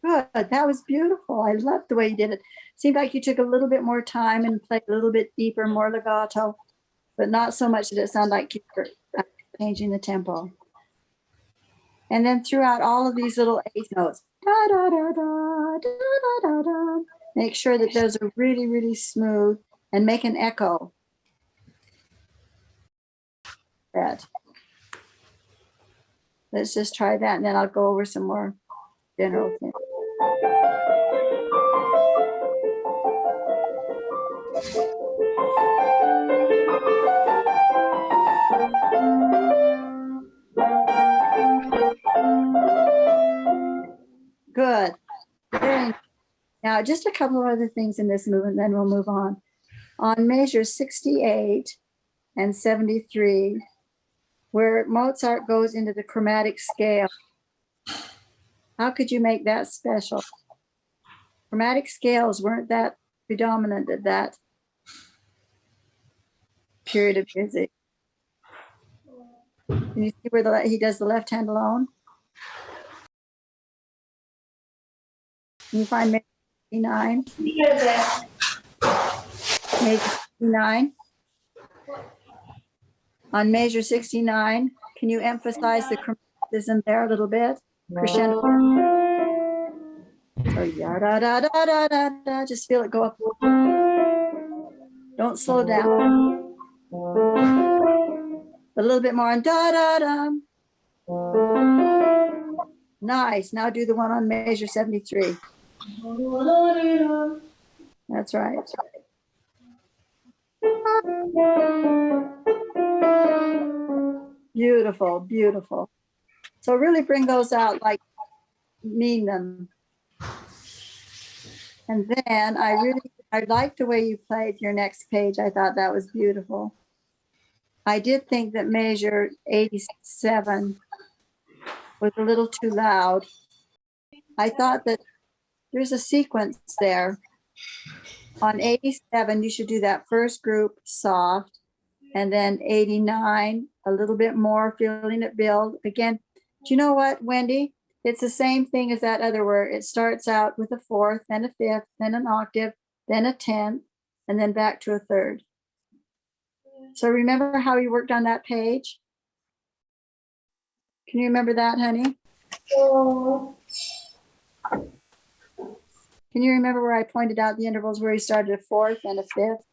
Good. That was beautiful. I love the way you did it. Seemed like you took a little bit more time and played a little bit deeper, more legato, but not so much that it sounded like you were changing the tempo. And then throughout all of these little eighth notes, da da da da da da da da. Make sure that those are really, really smooth and make an echo. That. Let's just try that, and then I'll go over some more general things. Good. Very nice. Now, just a couple of other things in this movement, then we'll move on. On measures 68 and 73, where Mozart goes into the chromatic scale, how could you make that special? Chromatic scales weren't that predominant at that period of music. Can you see where he does the left hand alone? Can you find measure 69? Measure 69. On measure 69, can you emphasize the chromaticism there a little bit? Crescendo. So ya da da da da da da. Just feel it go up. Don't slow down. A little bit more on da da da. Nice. Now do the one on measure 73. That's right. Beautiful, beautiful. So really bring those out like mean them. And then I liked the way you played your next page. I thought that was beautiful. I did think that measure 87 was a little too loud. I thought that there's a sequence there. On 87, you should do that first group soft, and then 89, a little bit more, feeling it build. Again, do you know what, Wendy? It's the same thing as that other word. It starts out with a fourth, then a fifth, then an octave, then a tenth, and then back to a third. So remember how you worked on that page? Can you remember that, honey? Can you remember where I pointed out the intervals where he started a fourth and a fifth?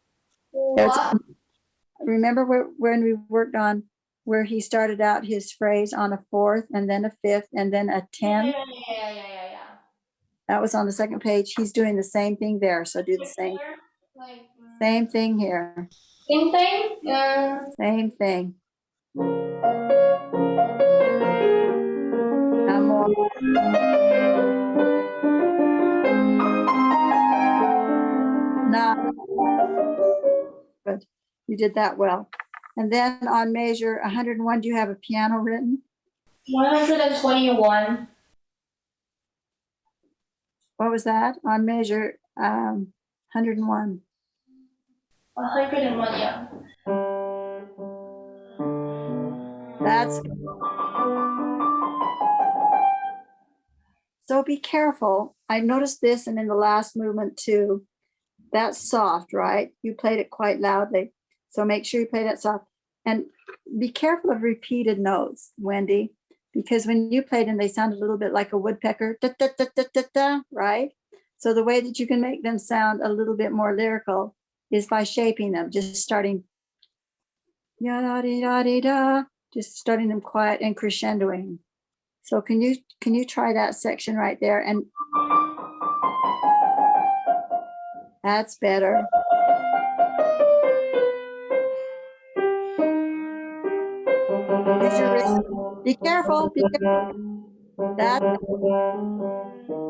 Remember when we worked on where he started out his phrase on a fourth and then a fifth and then a tenth? Yeah. That was on the second page. He's doing the same thing there. So do the same thing here. Same thing? Same thing. Now more. Now, good. You did that well. And then on measure 101, do you have a piano written? 121. What was that? On measure 101. 101, yeah. That's so be careful. I noticed this and in the last movement too. That's soft, right? You played it quite loudly. So make sure you play that soft. And be careful of repeated notes, Wendy, because when you played them, they sound a little bit like a woodpecker, da, da, da, da, da, da, right? So the way that you can make them sound a little bit more lyrical is by shaping them, just starting da, just starting them quiet and crescendoing. So can you try that section right there? And that's better. Be careful. Be careful.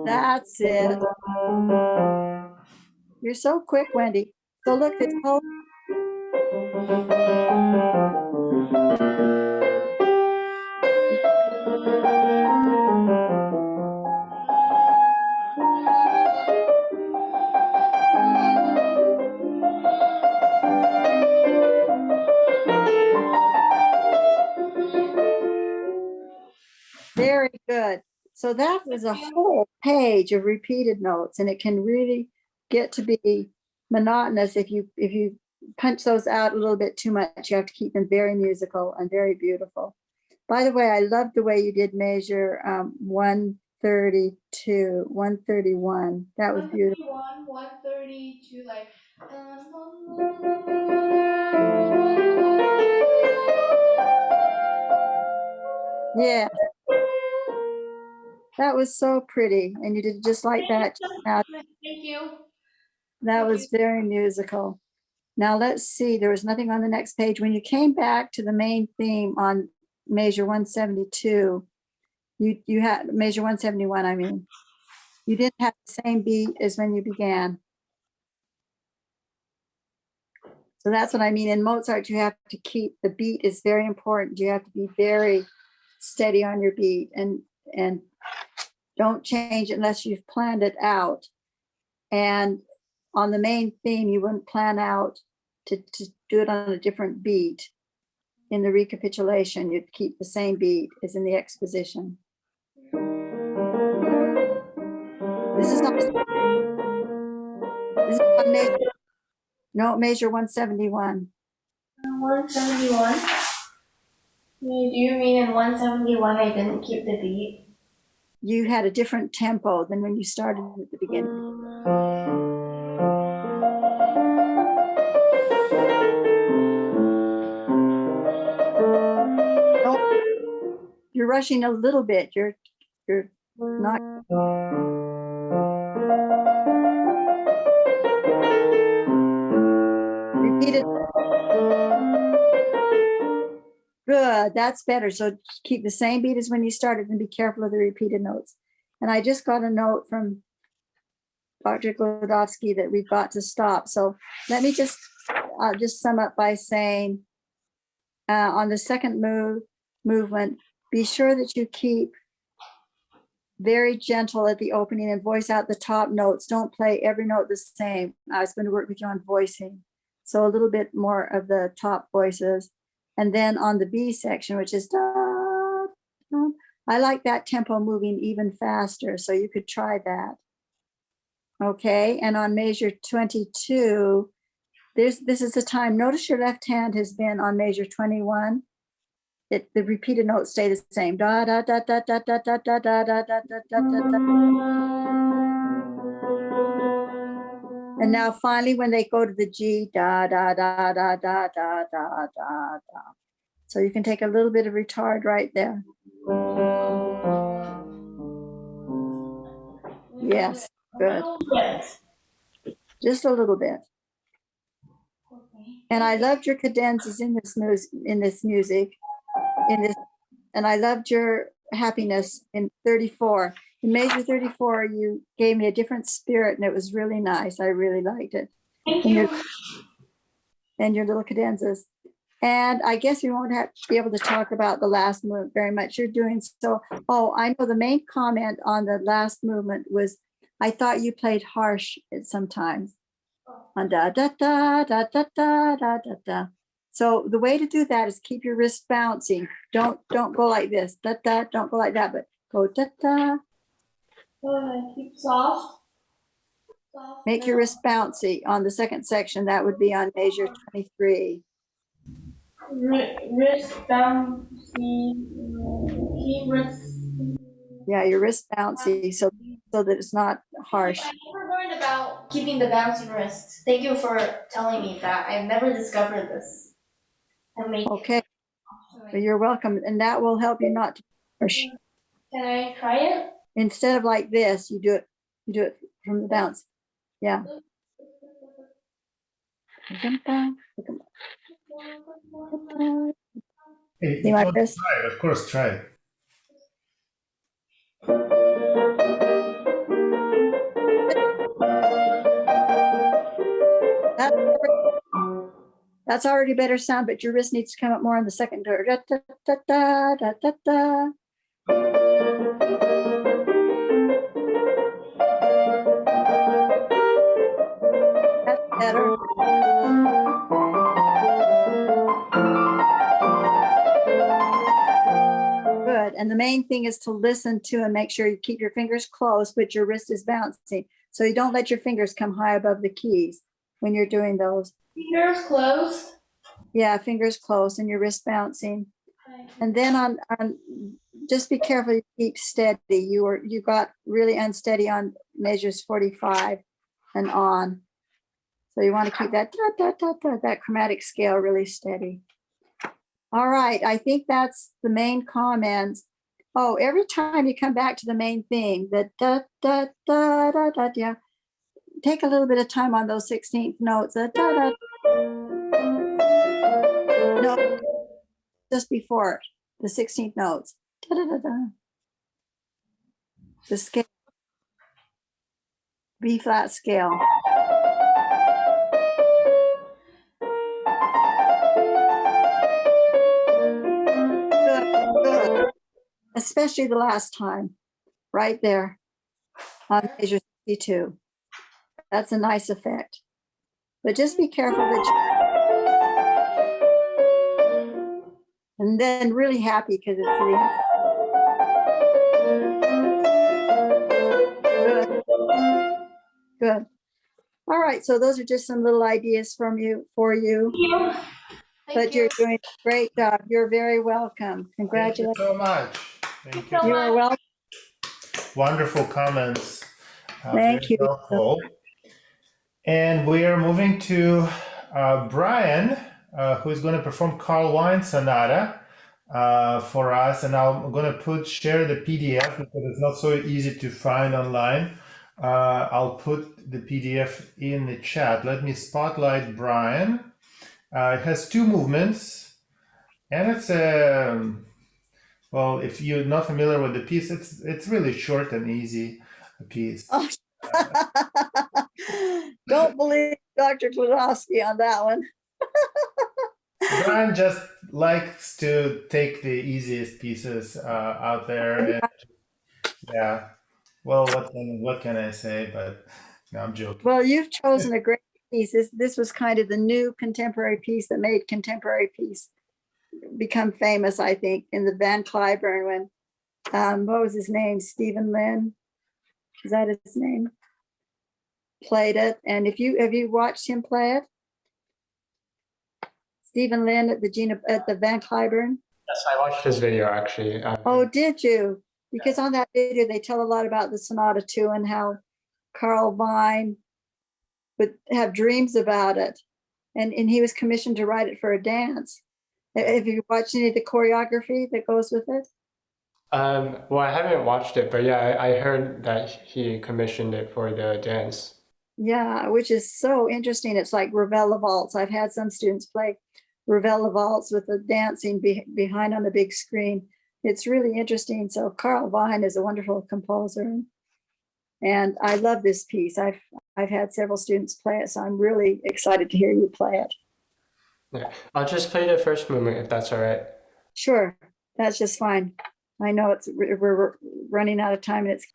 That's it. You're so quick, Wendy. So look, this whole very good. So that was a whole page of repeated notes, and it can really get to be monotonous if you punch those out a little bit too much. You have to keep them very musical and very beautiful. By the way, I love the way you did measure 132, 131. That was beautiful. 132, like. Yeah. That was so pretty. And you did just like that. Now, Thank you. that was very musical. Now let's see, there was nothing on the next page. When you came back to the main theme on measure 172, you had measure 171, I mean, you didn't have the same beat as when you began. So that's what I mean. In Mozart, you have to keep, the beat is very important. You have to be very steady on your beat and don't change it unless you've planned it out. And on the main theme, you wouldn't plan out to do it on a different beat. In the recapitulation, you'd keep the same beat as in the exposition. This is on measure, no, measure 171. 171? Do you mean in 171 I didn't keep the beat? You had a different tempo than when you started at the beginning. You're rushing a little bit. You're not. Repeat it. Good, that's better. So keep the same beat as when you started and be careful of the repeated notes. And I just got a note from Dr. Gliadkovsky that we've got to stop. So let me just sum up by saying on the second movement, be sure that you keep very gentle at the opening and voice out the top notes. Don't play every note the same. I was going to work with you on voicing. So a little bit more of the top voices. And then on the B section, which is da, da, I like that tempo moving even faster. So you could try that. Okay, and on measure 22, this is the time. Notice your left hand has been on measure 21. The repeated notes stay the same. Da da da da da da da da da da da da da. And now finally, when they go to the G, da da da da da da da da da. So you can take a little bit of retard right there. Yes, good. Just a little bit. And I loved your cadenzas in this music, and I loved your happiness in 34. In measure 34, you gave me a different spirit, and it was really nice. I really liked it. Thank you. And your little cadenzas. And I guess we won't have to be able to talk about the last movement very much. You're doing so. Oh, I know the main comment on the last movement was, I thought you played harsh sometimes. On da da da da da da da da da. So the way to do that is keep your wrist bouncing. Don't go like this. Da da. Don't go like that, but go da da. Keep soft. Make your wrist bouncy on the second section. That would be on measure 23. Wrist bouncy. Keep wrist. Yeah, your wrist bouncy so that it's not harsh. I never learned about keeping the bouncy wrist. Thank you for telling me that. I've never discovered this. Okay, well, you're welcome, and that will help you not to harsh. Can I try it? Instead of like this, you do it from the bounce. Yeah. If See you my want to wrist? try it, of course, try it. That's already better sound, but your wrist needs to come up more on the second door. Da, da, da, da, da, da, da. That's better. Good. And the main thing is to listen to and make sure you keep your fingers closed, but your wrist is bouncing. So you don't let your fingers come high above the keys when you're doing those. Fingers closed. Yeah, fingers closed and your wrist bouncing. And then on just be careful you keep steady. You got really unsteady on measures 45 and on. So you want to keep that that chromatic scale really steady. All right, I think that's the main comments. Oh, every time you come back to the main thing, the da da da da da da, take a little bit of time on those 16th notes. Da, da, da. No, just before it, the 16th notes. Da, da, da, da. The scale, B flat scale. Good. Especially the last time, right there on measure 62. That's a nice effect. But just be careful that and then really happy because it's the good. Good. All right, so those are just some little ideas for you. But you're doing a great job. You're very welcome. Congratulations. Thank you so much. Thank you. You are welcome. Wonderful comments. Thank Very you. helpful. And we are moving to Brian, who is going to perform Carl Wine Sonata for us. And I'm going to share the PDF because it's not so easy to find online. I'll put the PDF in the chat. Let me spotlight Brian. It has two movements. And it's well, if you're not familiar with the piece, it's really short and easy piece. Oh. Don't believe Dr. Gliadkovsky on that one. Brian just likes to take the easiest pieces out there, and yeah. Well, what can I say? But no, I'm joking. Well, you've chosen a great piece. This was kind of the new contemporary piece that made contemporary piece become famous, I think, in the Van Cliburn when, what was his name? Stephen Lynn, is that his name? Played it. And have you watched him play it? Stephen Lynn at the Van Cliburn? Yes, I watched his video actually. Oh, did you? Because on that video, they tell a lot about the Sonata 2 and how Carl Vine would have dreams about it. And he was commissioned to write it for a dance. Have you watched any of the choreography that goes with it? Well, I haven't watched it, but yeah, I heard that he commissioned it for the dance. Yeah, which is so interesting. It's like Ravel Waltz. I've had some students play Ravel Waltz with the dancing behind on the big screen. It's really interesting. So Carl Vine is a wonderful composer, and I love this piece. I've had several students play it, so I'm really excited to hear you play it. Yeah, I'll just play the first movement if that's all right. Sure, that's just fine. I know we're running out of time, and it's.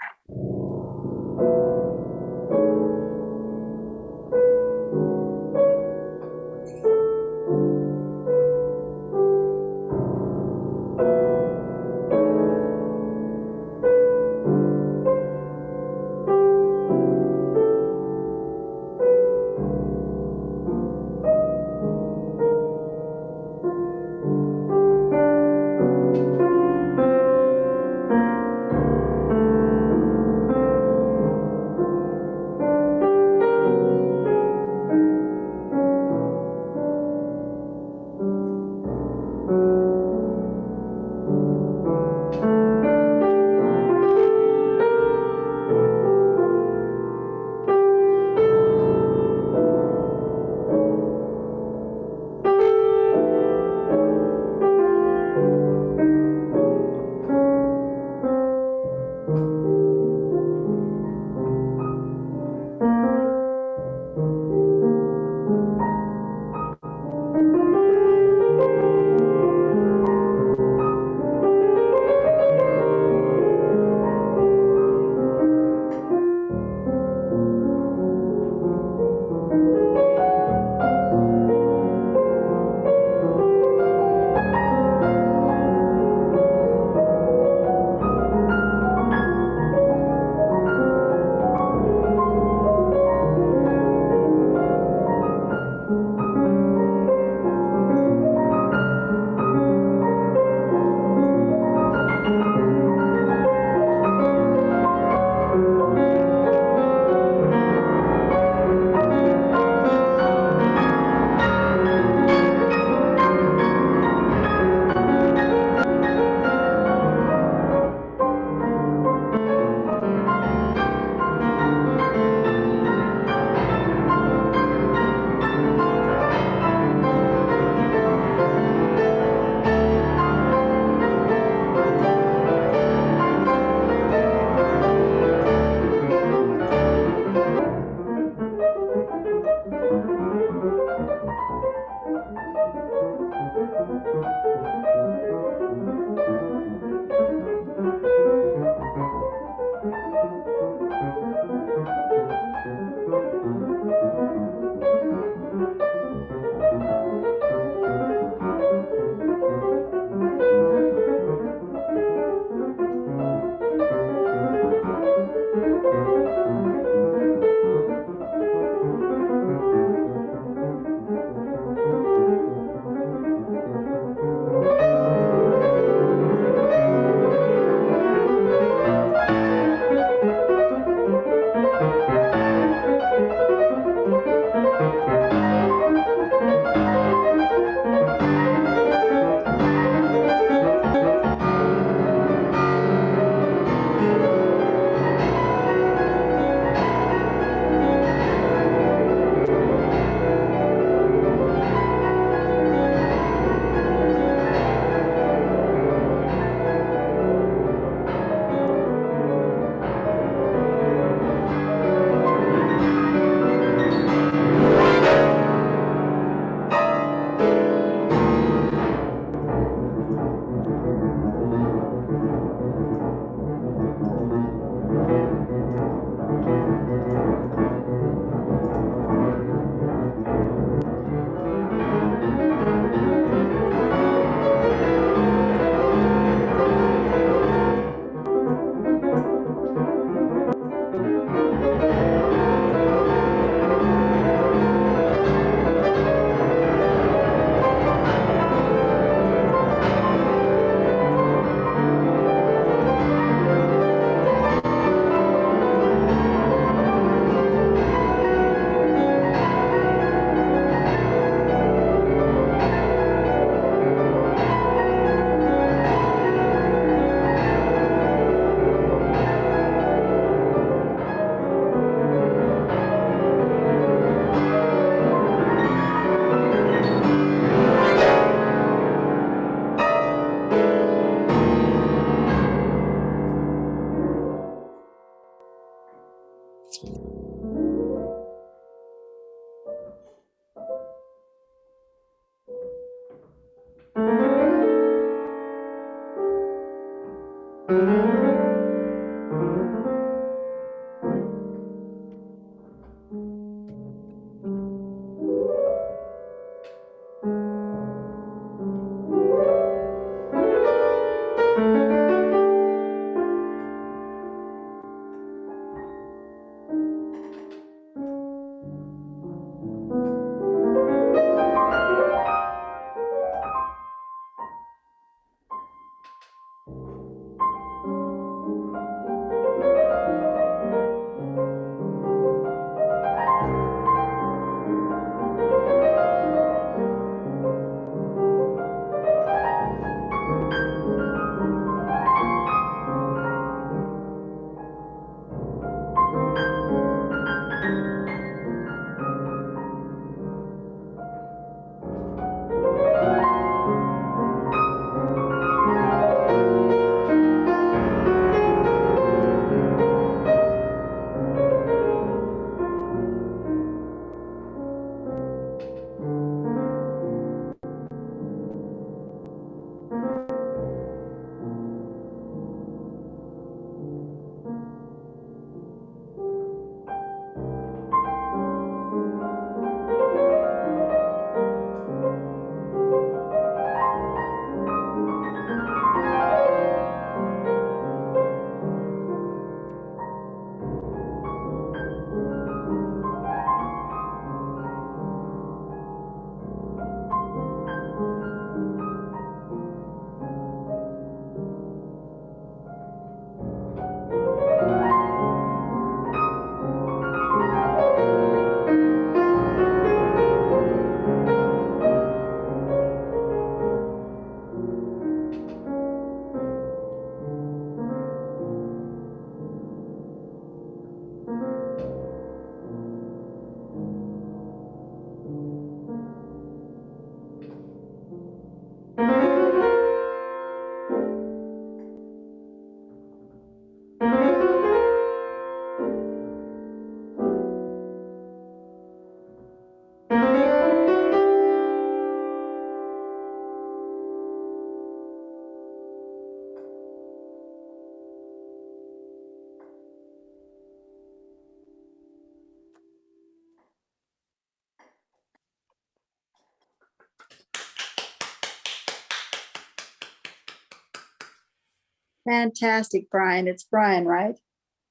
Fantastic, Brian. It's Brian, right?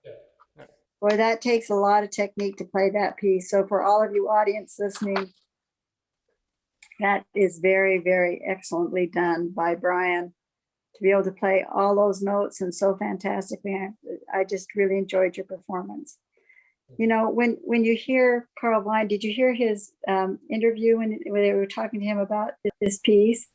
Yeah. Boy, that takes a lot of technique to play that piece. So for all of you audience listening, that is very, very excellently done by Brian to be able to play all those notes and so fantastically. I just really enjoyed your performance. You know, when you hear Carl Wein, did you hear his interview when they were talking to him about this piece?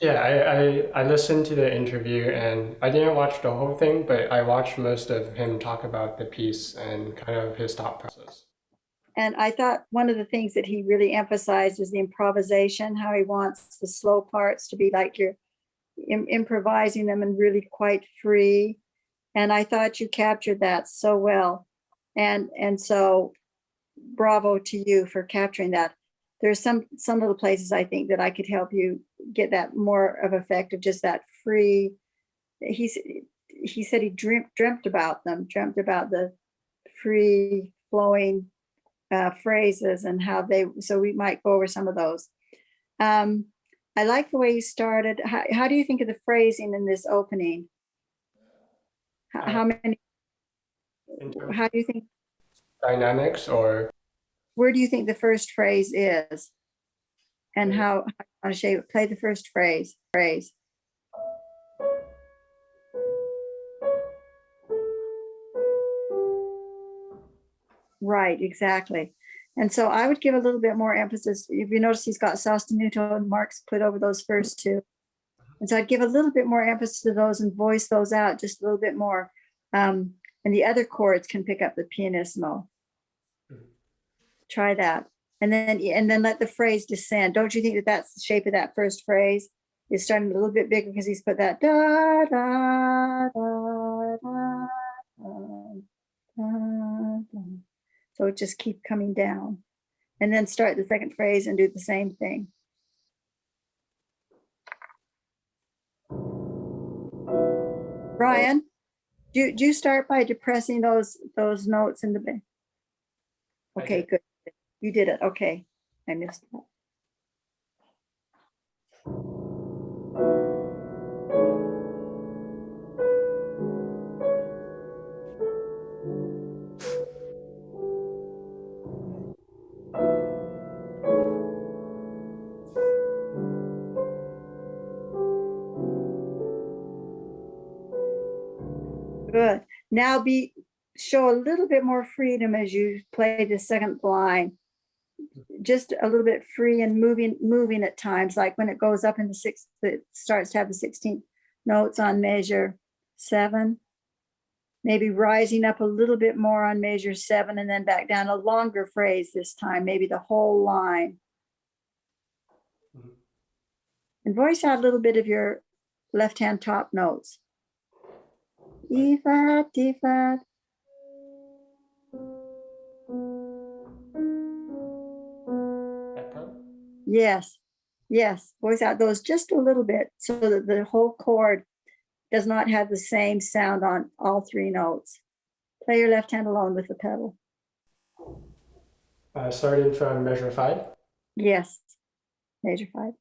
Yeah, I listened to the interview and I didn't watch the whole thing, but I watched most of him talk about the piece and kind of his thought process. And I thought one of the things that he really emphasized is the improvisation, how he wants the slow parts to be like you're improvising them and really quite free. And I thought you captured that so well. And so bravo to you for capturing that. There's some little places I think that I could help you get that more of effect of just that free. He said he dreamt about the free flowing phrases and how they, so we might go over some of those. I like the way you started. How do you think of the phrasing in this opening? How many, how do you think? Dynamics or? Where do you think the first phrase is? And how I want to shape, play the first phrase. Right, exactly. And so I would give a little bit more emphasis. If you notice, he's got sostenuto and marks put over those first two. And so I'd give a little bit more emphasis to those and voice those out just a little bit more. And the other chords can pick up the pianissimo. Try that. And then let the phrase descend. Don't you think that that's the shape of that first phrase is starting a little bit bigger because he's put that da da da da da da da. So it just keep coming down. And then start the second phrase and do the same thing. Brian, do you start by depressing those notes in the bass? I Okay, did. good. You did it. Okay, I missed that. Good. Now show a little bit more freedom as you play the second line. Just a little bit free and moving at times, like when it goes up in the sixth, it starts to have the 16th notes on measure 7. Maybe rising up a little bit more on measure 7 and then back down, a longer phrase this time, maybe the whole line. Mhm. And voice out a little bit of your left-hand top notes. E flat, D flat. That part? Yes, yes, voice out those just a little bit so that the whole chord does not have the same sound on all 3 notes. Play your left hand alone with the pedal. Starting from measure 5. Yes, measure 5.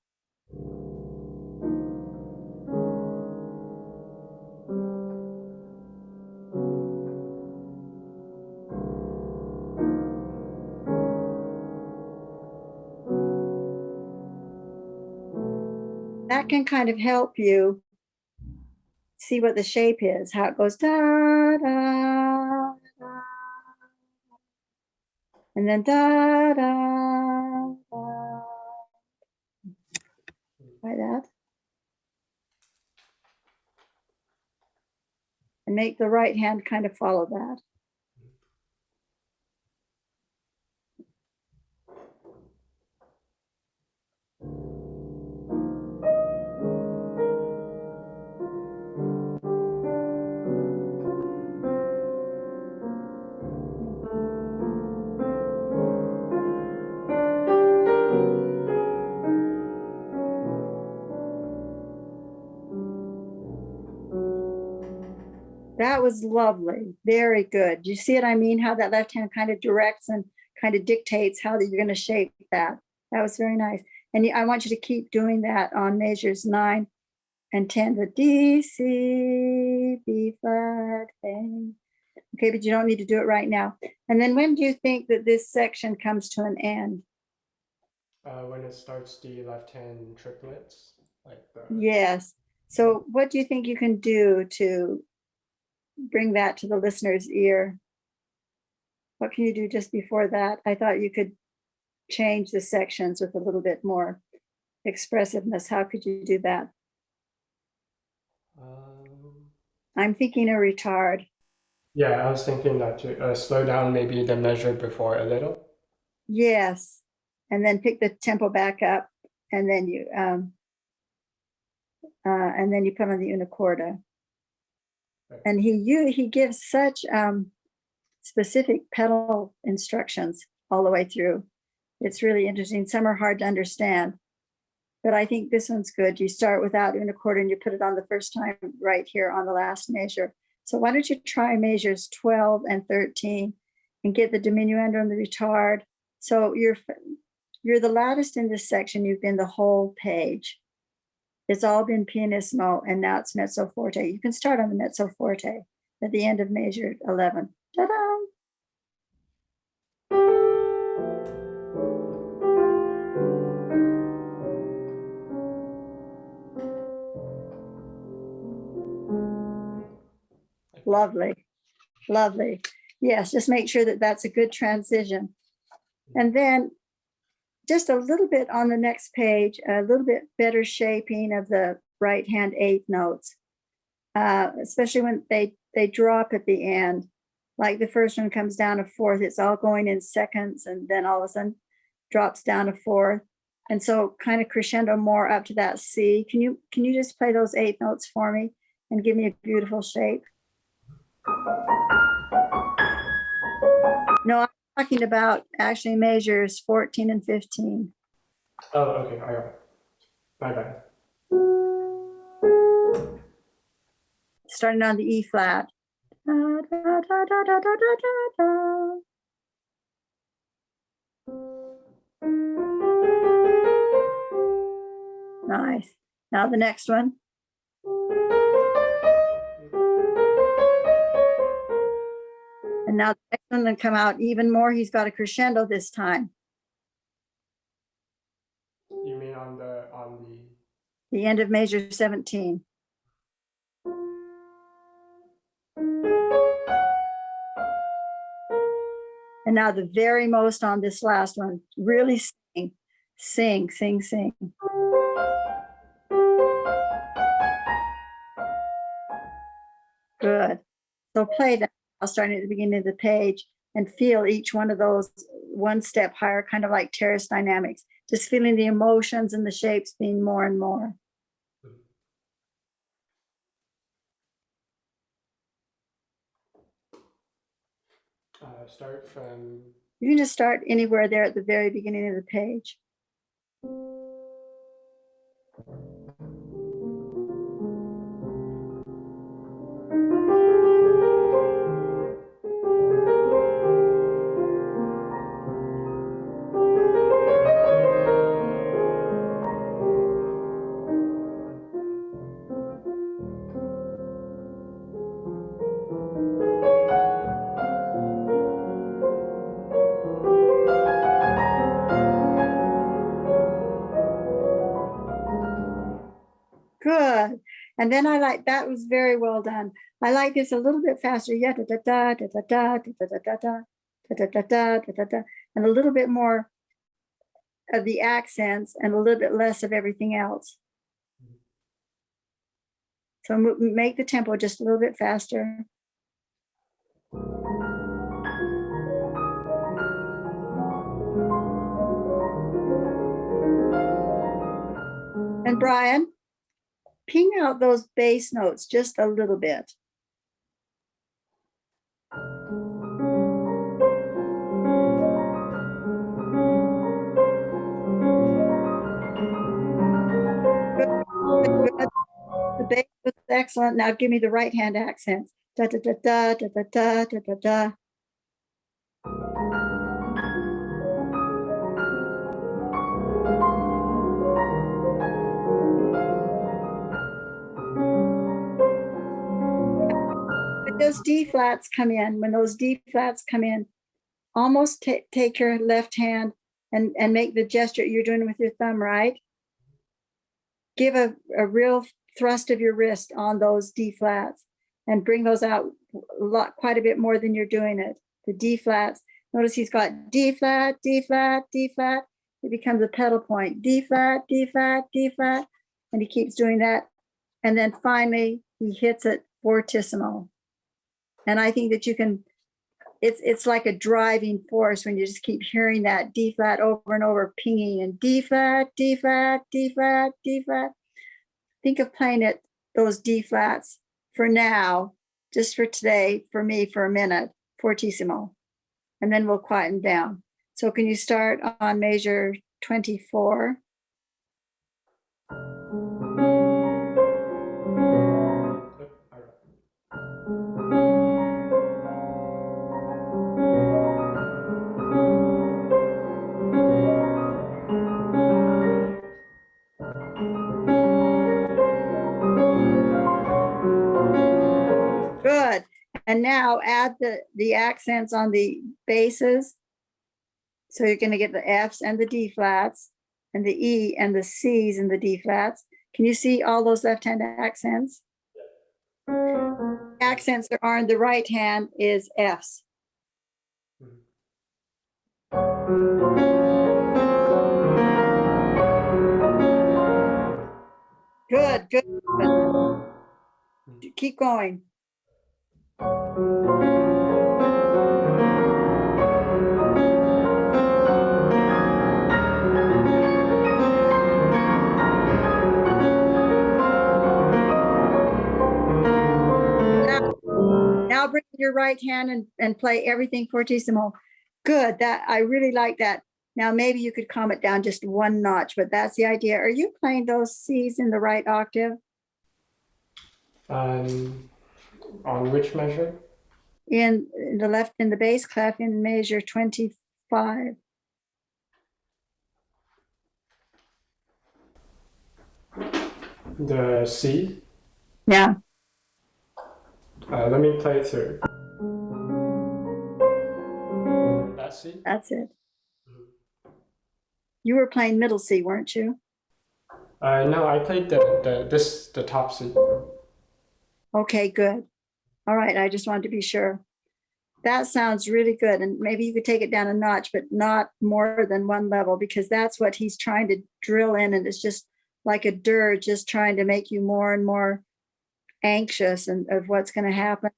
That can kind of help you see what the shape is, how it goes da da da, and then da da da. Try that. And make the right hand kind of follow that. That was lovely. Very good. Do you see what I mean? How that left hand kind of directs and kind of dictates how that you're going to shape that. That was very nice. And I want you to keep doing that on measures 9 and 10, the D, C, B flat, A. Okay, but you don't need to do it right now. And then when do you think that this section comes to an end? When it starts the left-hand triplets, like the Yes. So what do you think you can do to bring that to the listener's ear? What can you do just before that? I thought you could change the sections with a little bit more expressiveness. How could you do that? I'm thinking a retard. Yeah, I was thinking that to slow down maybe the measure before a little. Yes. And then pick the tempo back up, and then you come on the unicorda. Right. And he gives such specific pedal instructions all the way through. It's really interesting. Some are hard to understand, but I think this one's good. You start without unicorda and you put it on the first time right here on the last measure. So why don't you try measures 12 and 13 and get the diminuendo and the retard. So you're the loudest in this section. You've been the whole page. It's all been pianissimo, and now it's mezzo forte. You can start on the mezzo forte at the end of measure 11. Ta-da! Lovely, lovely. Yes, just make sure that that's a good transition. And then just a little bit on the next page, a little bit better shaping of the right hand 8th notes, especially when they drop at the end. Like the first one comes down a 4th, it's all going in seconds, and then all of a sudden drops down a 4th. And so kind of crescendo more up to that C. Can you just play those 8 notes for me and give me a beautiful shape? No, I'm talking about actually measures 14 and 15. Oh, okay, I got it. My bad. starting on the E flat. Da, da, da, da, da, da, da, da. Nice. Now the next one. And now the next one will come out even more. He's got a crescendo this time. You mean on the The end of measure 17. And now the very most on this last one. Really sing, sing, sing, sing. Good. So play that starting at the beginning of the page and feel each one of those one step higher, kind of like terrace dynamics, just feeling the emotions and the shapes being more and more. start from You can just start anywhere there at the very beginning of the page. Good. And then I like, that was very well done. I like this a little bit faster. Yeah, da da da da da da da da da da da da da da da da, and a little bit more of the accents and a little bit less of everything else. So make the tempo just a little bit faster. And Brian, ping out those bass notes just a little bit. Good. The bass was excellent. Now give me the right hand accents. Da da da da da da da da da. When those D flats come in, almost take your left hand and make the gesture you're doing with your thumb, right? Give a real thrust of your wrist on those D flats and bring those out quite a bit more than you're doing it. The D flats. Notice he's got D flat, D flat, D flat. It becomes a pedal point. D flat, D flat, D flat. And he keeps doing that. And then finally, he hits it fortissimo. And I think that you can, it's like a driving force when you just keep hearing that D flat over and over, pinging, and D flat, D flat, D flat, D flat. Think of playing it, those D flats for now, just for today, for me, for a minute, fortissimo. And then we'll quieten down. So can you start on measure 24? Good. And now add the accents on the basses. So you're going to get the Fs and the D flats and the E and the Cs and the D flats. Can you see all those left-hand accents? Accents that are on the right hand is Fs. Good, good, good. Keep going. Now bring your right hand and play everything fortissimo. Good, that I really like that. Now maybe you could calm it down just one notch, but that's the idea. Are you playing those Cs in the right octave? On which measure? In the left, in the bass clef in measure 25. The C? Yeah, Let me play it through. That C? that's it. You were playing middle C, weren't you? No, I played the top C. Okay, good. All right, I just wanted to be sure. That sounds really good. And maybe you could take it down a notch, but not more than one level, because that's what he's trying to drill in. And it's just like a dirge, just trying to make you more and more anxious and of what's going to happen.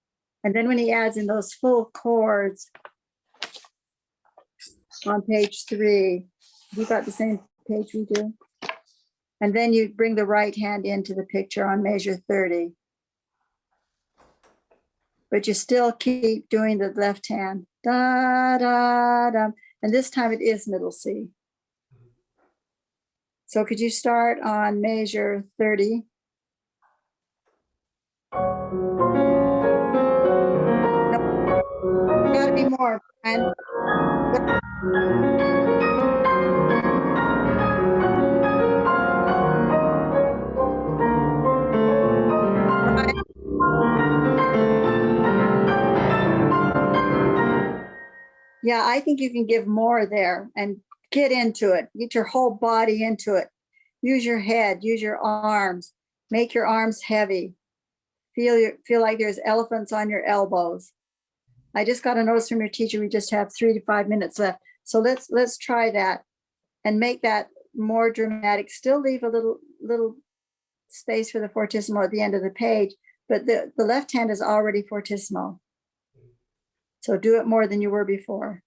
And then when he adds in those full chords on page 3, we got the same page we do. And then you bring the right hand into the picture on measure 30. But you still keep doing the left hand. Da, da, da. And this time it is middle C. So could you start on measure 30? No, gotta be more. And yeah, I think you can give more there and get into it. Get your whole body into it. Use your head, use your arms, make your arms heavy. Feel like there's elephants on your elbows. I just got a notice from your teacher. We just have 3 to 5 minutes left. So let's try that and make that more dramatic. Still leave a little space for the fortissimo at the end of the page, but the left hand is already fortissimo. So do it more than you were before.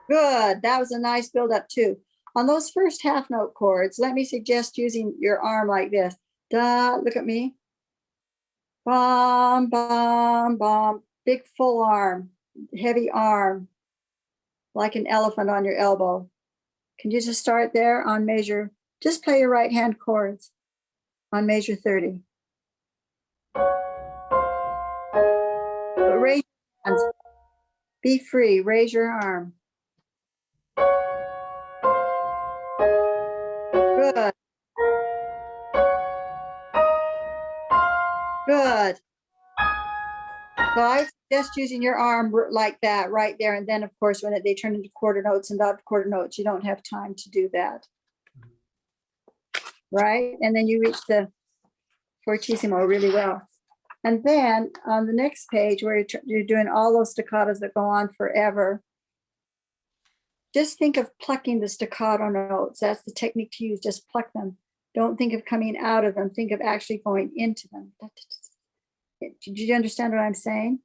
Good. That was a nice build up too. On those first half note chords, let me suggest using your arm like this. Da, look at me. Bom, bom, bom. Big full arm, heavy arm, like an elephant on your elbow. Can you just start there on measure? Just play your right hand chords on measure 30. But raise your hands. Be free. Raise your arm. Good. Good. So I suggest using your arm like that right there. And then, of course, when they turn into quarter notes and dot quarter notes, you don't have time to do that. Right? And then you reach the fortissimo really well. And then on the next page where you're doing all those staccatos that go on forever, just think of plucking the staccato notes. That's the technique to use. Just pluck them. Don't think of coming out of them. Think of actually going into them. Did you understand what I'm saying?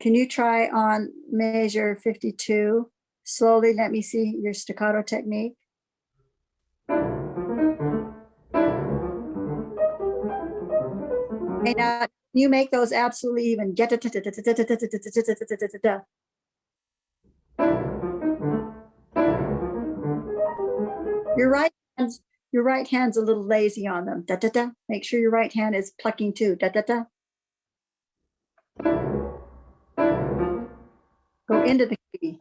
Can you try on measure 52? Slowly, let me see your staccato technique. Okay, now you make those absolutely even. Get it. Your right hand's a little lazy on them. Da, da, da. Make sure your right hand is plucking too. Da, da, da. Go into the key.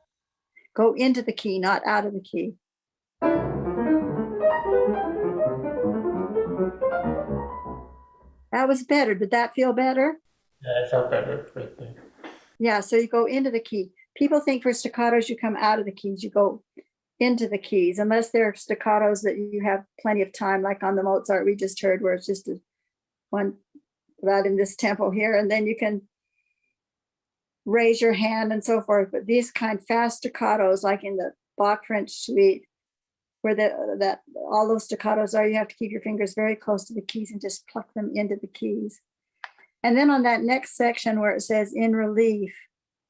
Go into the key, not out of the key. That was better. Did that feel better? Yeah, I felt better right there. Yeah, so you go into the key. People think for staccatos, you come out of the keys. You go into the keys, unless they're staccatos that you have plenty of time, like on the Mozart we just heard, where it's just one right in this tempo here, and then you can raise your hand and so forth. But these kind fast staccatos, like in the Bach French suite, where that all those staccatos are, you have to keep your fingers very close to the keys and just pluck them into the keys. And then on that next section where it says in relief,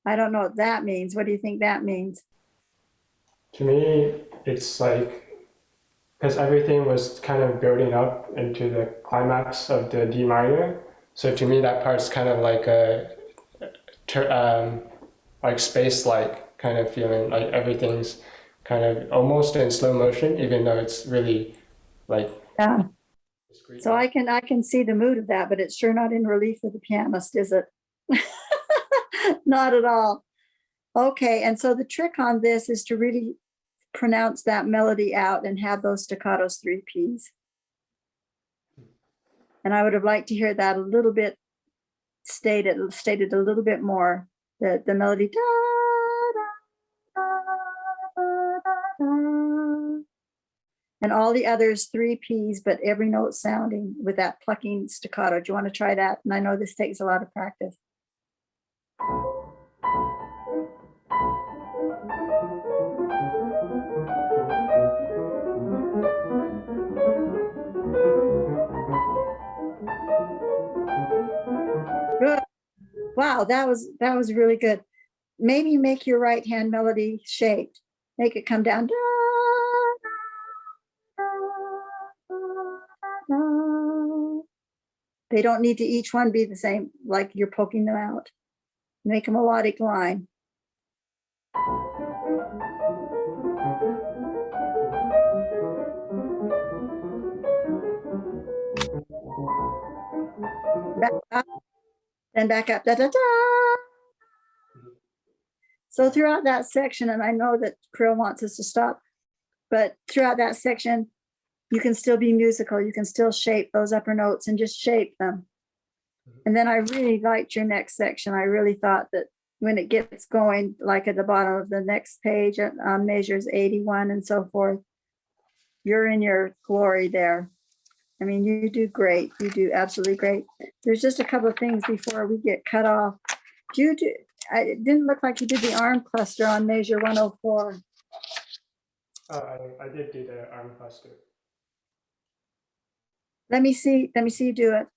I don't know what that means. What do you think that means? To me, it's like because everything was kind of building up into the climax of the D minor. So to me, that part's kind of like like space-like kind of feeling. Like everything's kind of almost in slow motion, even though it's really like Yeah. discreet. So I can see the mood of that, but it's sure not in relief for the pianist, is it? Not at all. Okay, and so the trick on this is to really pronounce that melody out and have those staccatos 3 Ps. And I would have liked to hear that a little bit stated a little bit more. The melody da, da, da, da, da, and all the others 3 Ps, but every note sounding with that plucking staccato. Do you want to try that? And I know this takes a lot of practice. Good. Wow, that was really good. Maybe make your right hand melody shaped. Make it come down. Da, da, da, da, da. They don't need to each one be the same, like you're poking them out. Make a melodic line. Back up, then back up. Da, da, da. So throughout that section, and I know that Kirill wants us to stop, but throughout that section, you can still be musical. You can still shape those upper notes and just shape them. And then I really liked your next section. I really thought that when it gets going, like at the bottom of the next page on measures 81 and so forth, you're in your glory there. I mean, you do great. You do absolutely great. There's just a couple of things before we get cut off. It didn't look like you did the arm cluster on measure 104. I did do the arm cluster. Let me see you do it.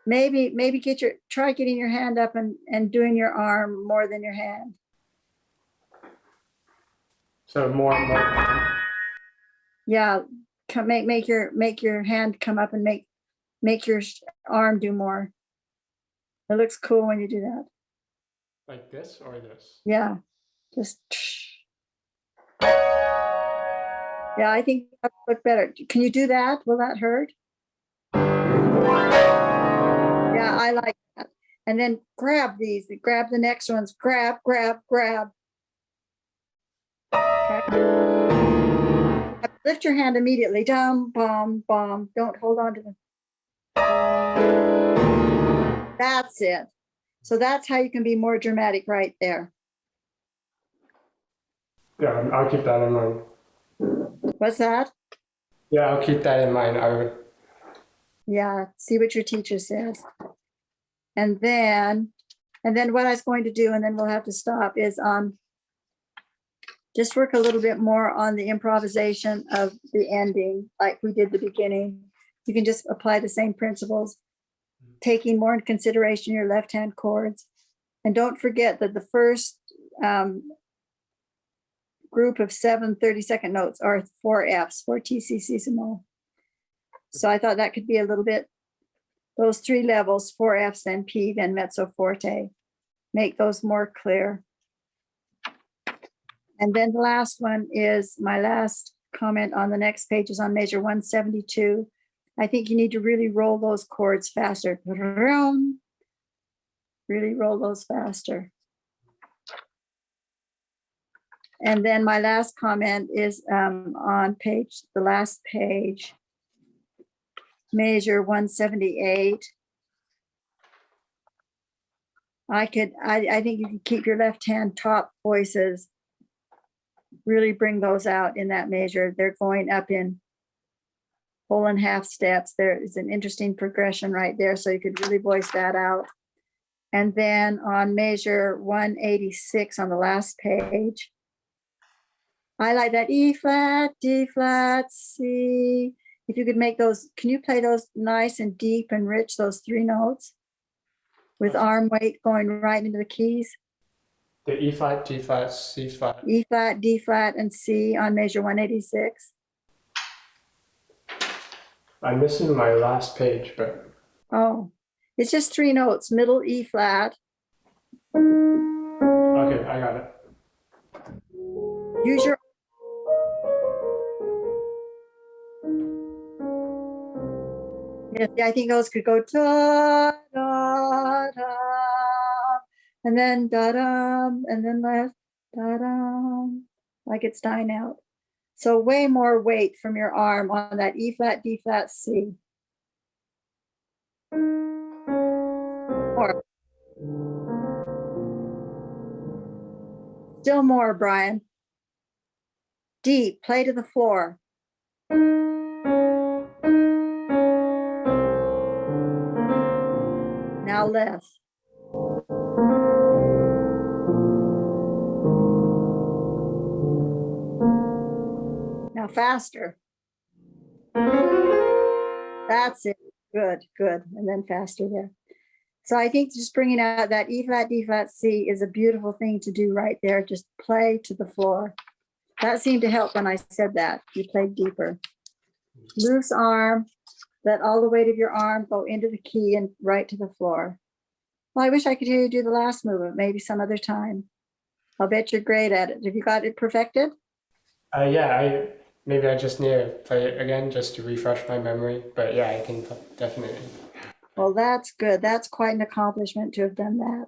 Maybe try getting your hand up and doing your arm more than your hand. So more. Yeah, make your hand come up and make your arm do more. It looks cool when you do that. Like this or this? Yeah, just. Yeah, I think that would look better. Can you do that? Will that hurt? Yeah, I like that. And then grab these. Grab the next ones. Grab. Okay. Lift your hand immediately. Dum, bum, bum. Don't hold on to them. That's it. So that's how you can be more dramatic right there. Yeah, I'll keep that in mind. What's that? Yeah, I'll keep that in mind. I would. Yeah, see what your teacher says. And then what I was going to do, and then we'll have to stop, is just work a little bit more on the improvisation of the ending, like we did the beginning. You can just apply the same principles, taking more into consideration your left-hand chords. And don't forget that the first group of 7 30-second notes are 4 Fs, 4 TCCissimo. So I thought that could be a little bit, those 3 levels, 4 Fs, then P, then mezzo forte, make those more clear. And then the last one is my last comment on the next page is on measure 172. I think you need to really roll those chords faster. Really roll those faster. And then my last comment is on the last page, measure 178. I think you can keep your left hand top voices, really bring those out in that measure. They're going up in whole and half steps. There is an interesting progression right there, so you could really voice that out. And then on measure 186 on the last page, I like that E flat, D flat, C, If you could make those, can you play those nice and deep and rich, those 3 notes? With arm weight going right into the keys? The E flat, G flat, C flat. E flat, D flat, and C on measure 186. I'm missing my last page, but Oh, it's just 3 notes, middle E flat. okay, I got it. Use your, yes, I think those could go da, da, da, and then da, da, and then left, da, da, like it's dying out. So way more weight from your arm on that E flat, D flat, C. More. Still more, Brian. D, play to the floor. Now less. Now faster. That's it. Good, good. And then faster there. So I think just bringing out that E flat, D flat, C is a beautiful thing to do right there. Just play to the floor. That seemed to help when I said that. You played deeper. Loose arm. Let all the weight of your arm go into the key and right to the floor. Well, I wish I could hear you do the last movement, maybe some other time. I'll bet you're great at it. Have you got it perfected? Yeah, maybe I just need to play it again just to refresh my memory. But yeah, I can definitely. Well, that's good. That's quite an accomplishment to have done that.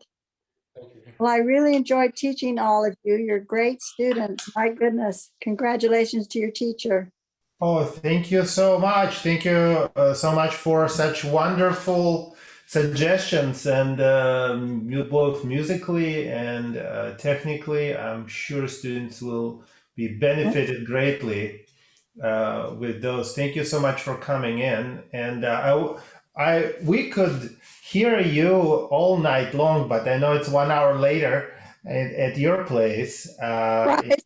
Thank you. Well, I really enjoyed teaching all of you. You're great students. My goodness. Congratulations to your teacher. Oh, thank you so much. Thank you so much for such wonderful suggestions, and both musically and technically. I'm sure students will be benefited greatly with those. Thank you so much for coming in. And we could hear you all night long, but I know it's 1 hour later at your place. Right.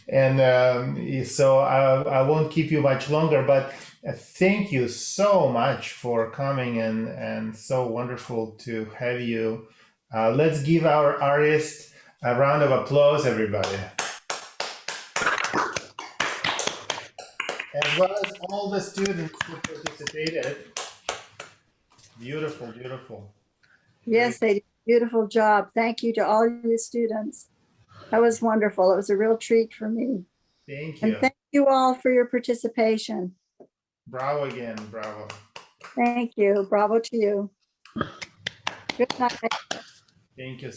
And so I won't keep you much longer, but thank you so much for coming, and so wonderful to have you. Let's give our artist a round of applause, everybody. As well as all the students who participated. Beautiful, beautiful. Yes, they did a beautiful job. Thank you to all you students. That was wonderful. It was a real treat for me. Thank And you. thank you all for your participation. Bravo again, bravo. Thank you. Bravo to you. Good night. Thank you.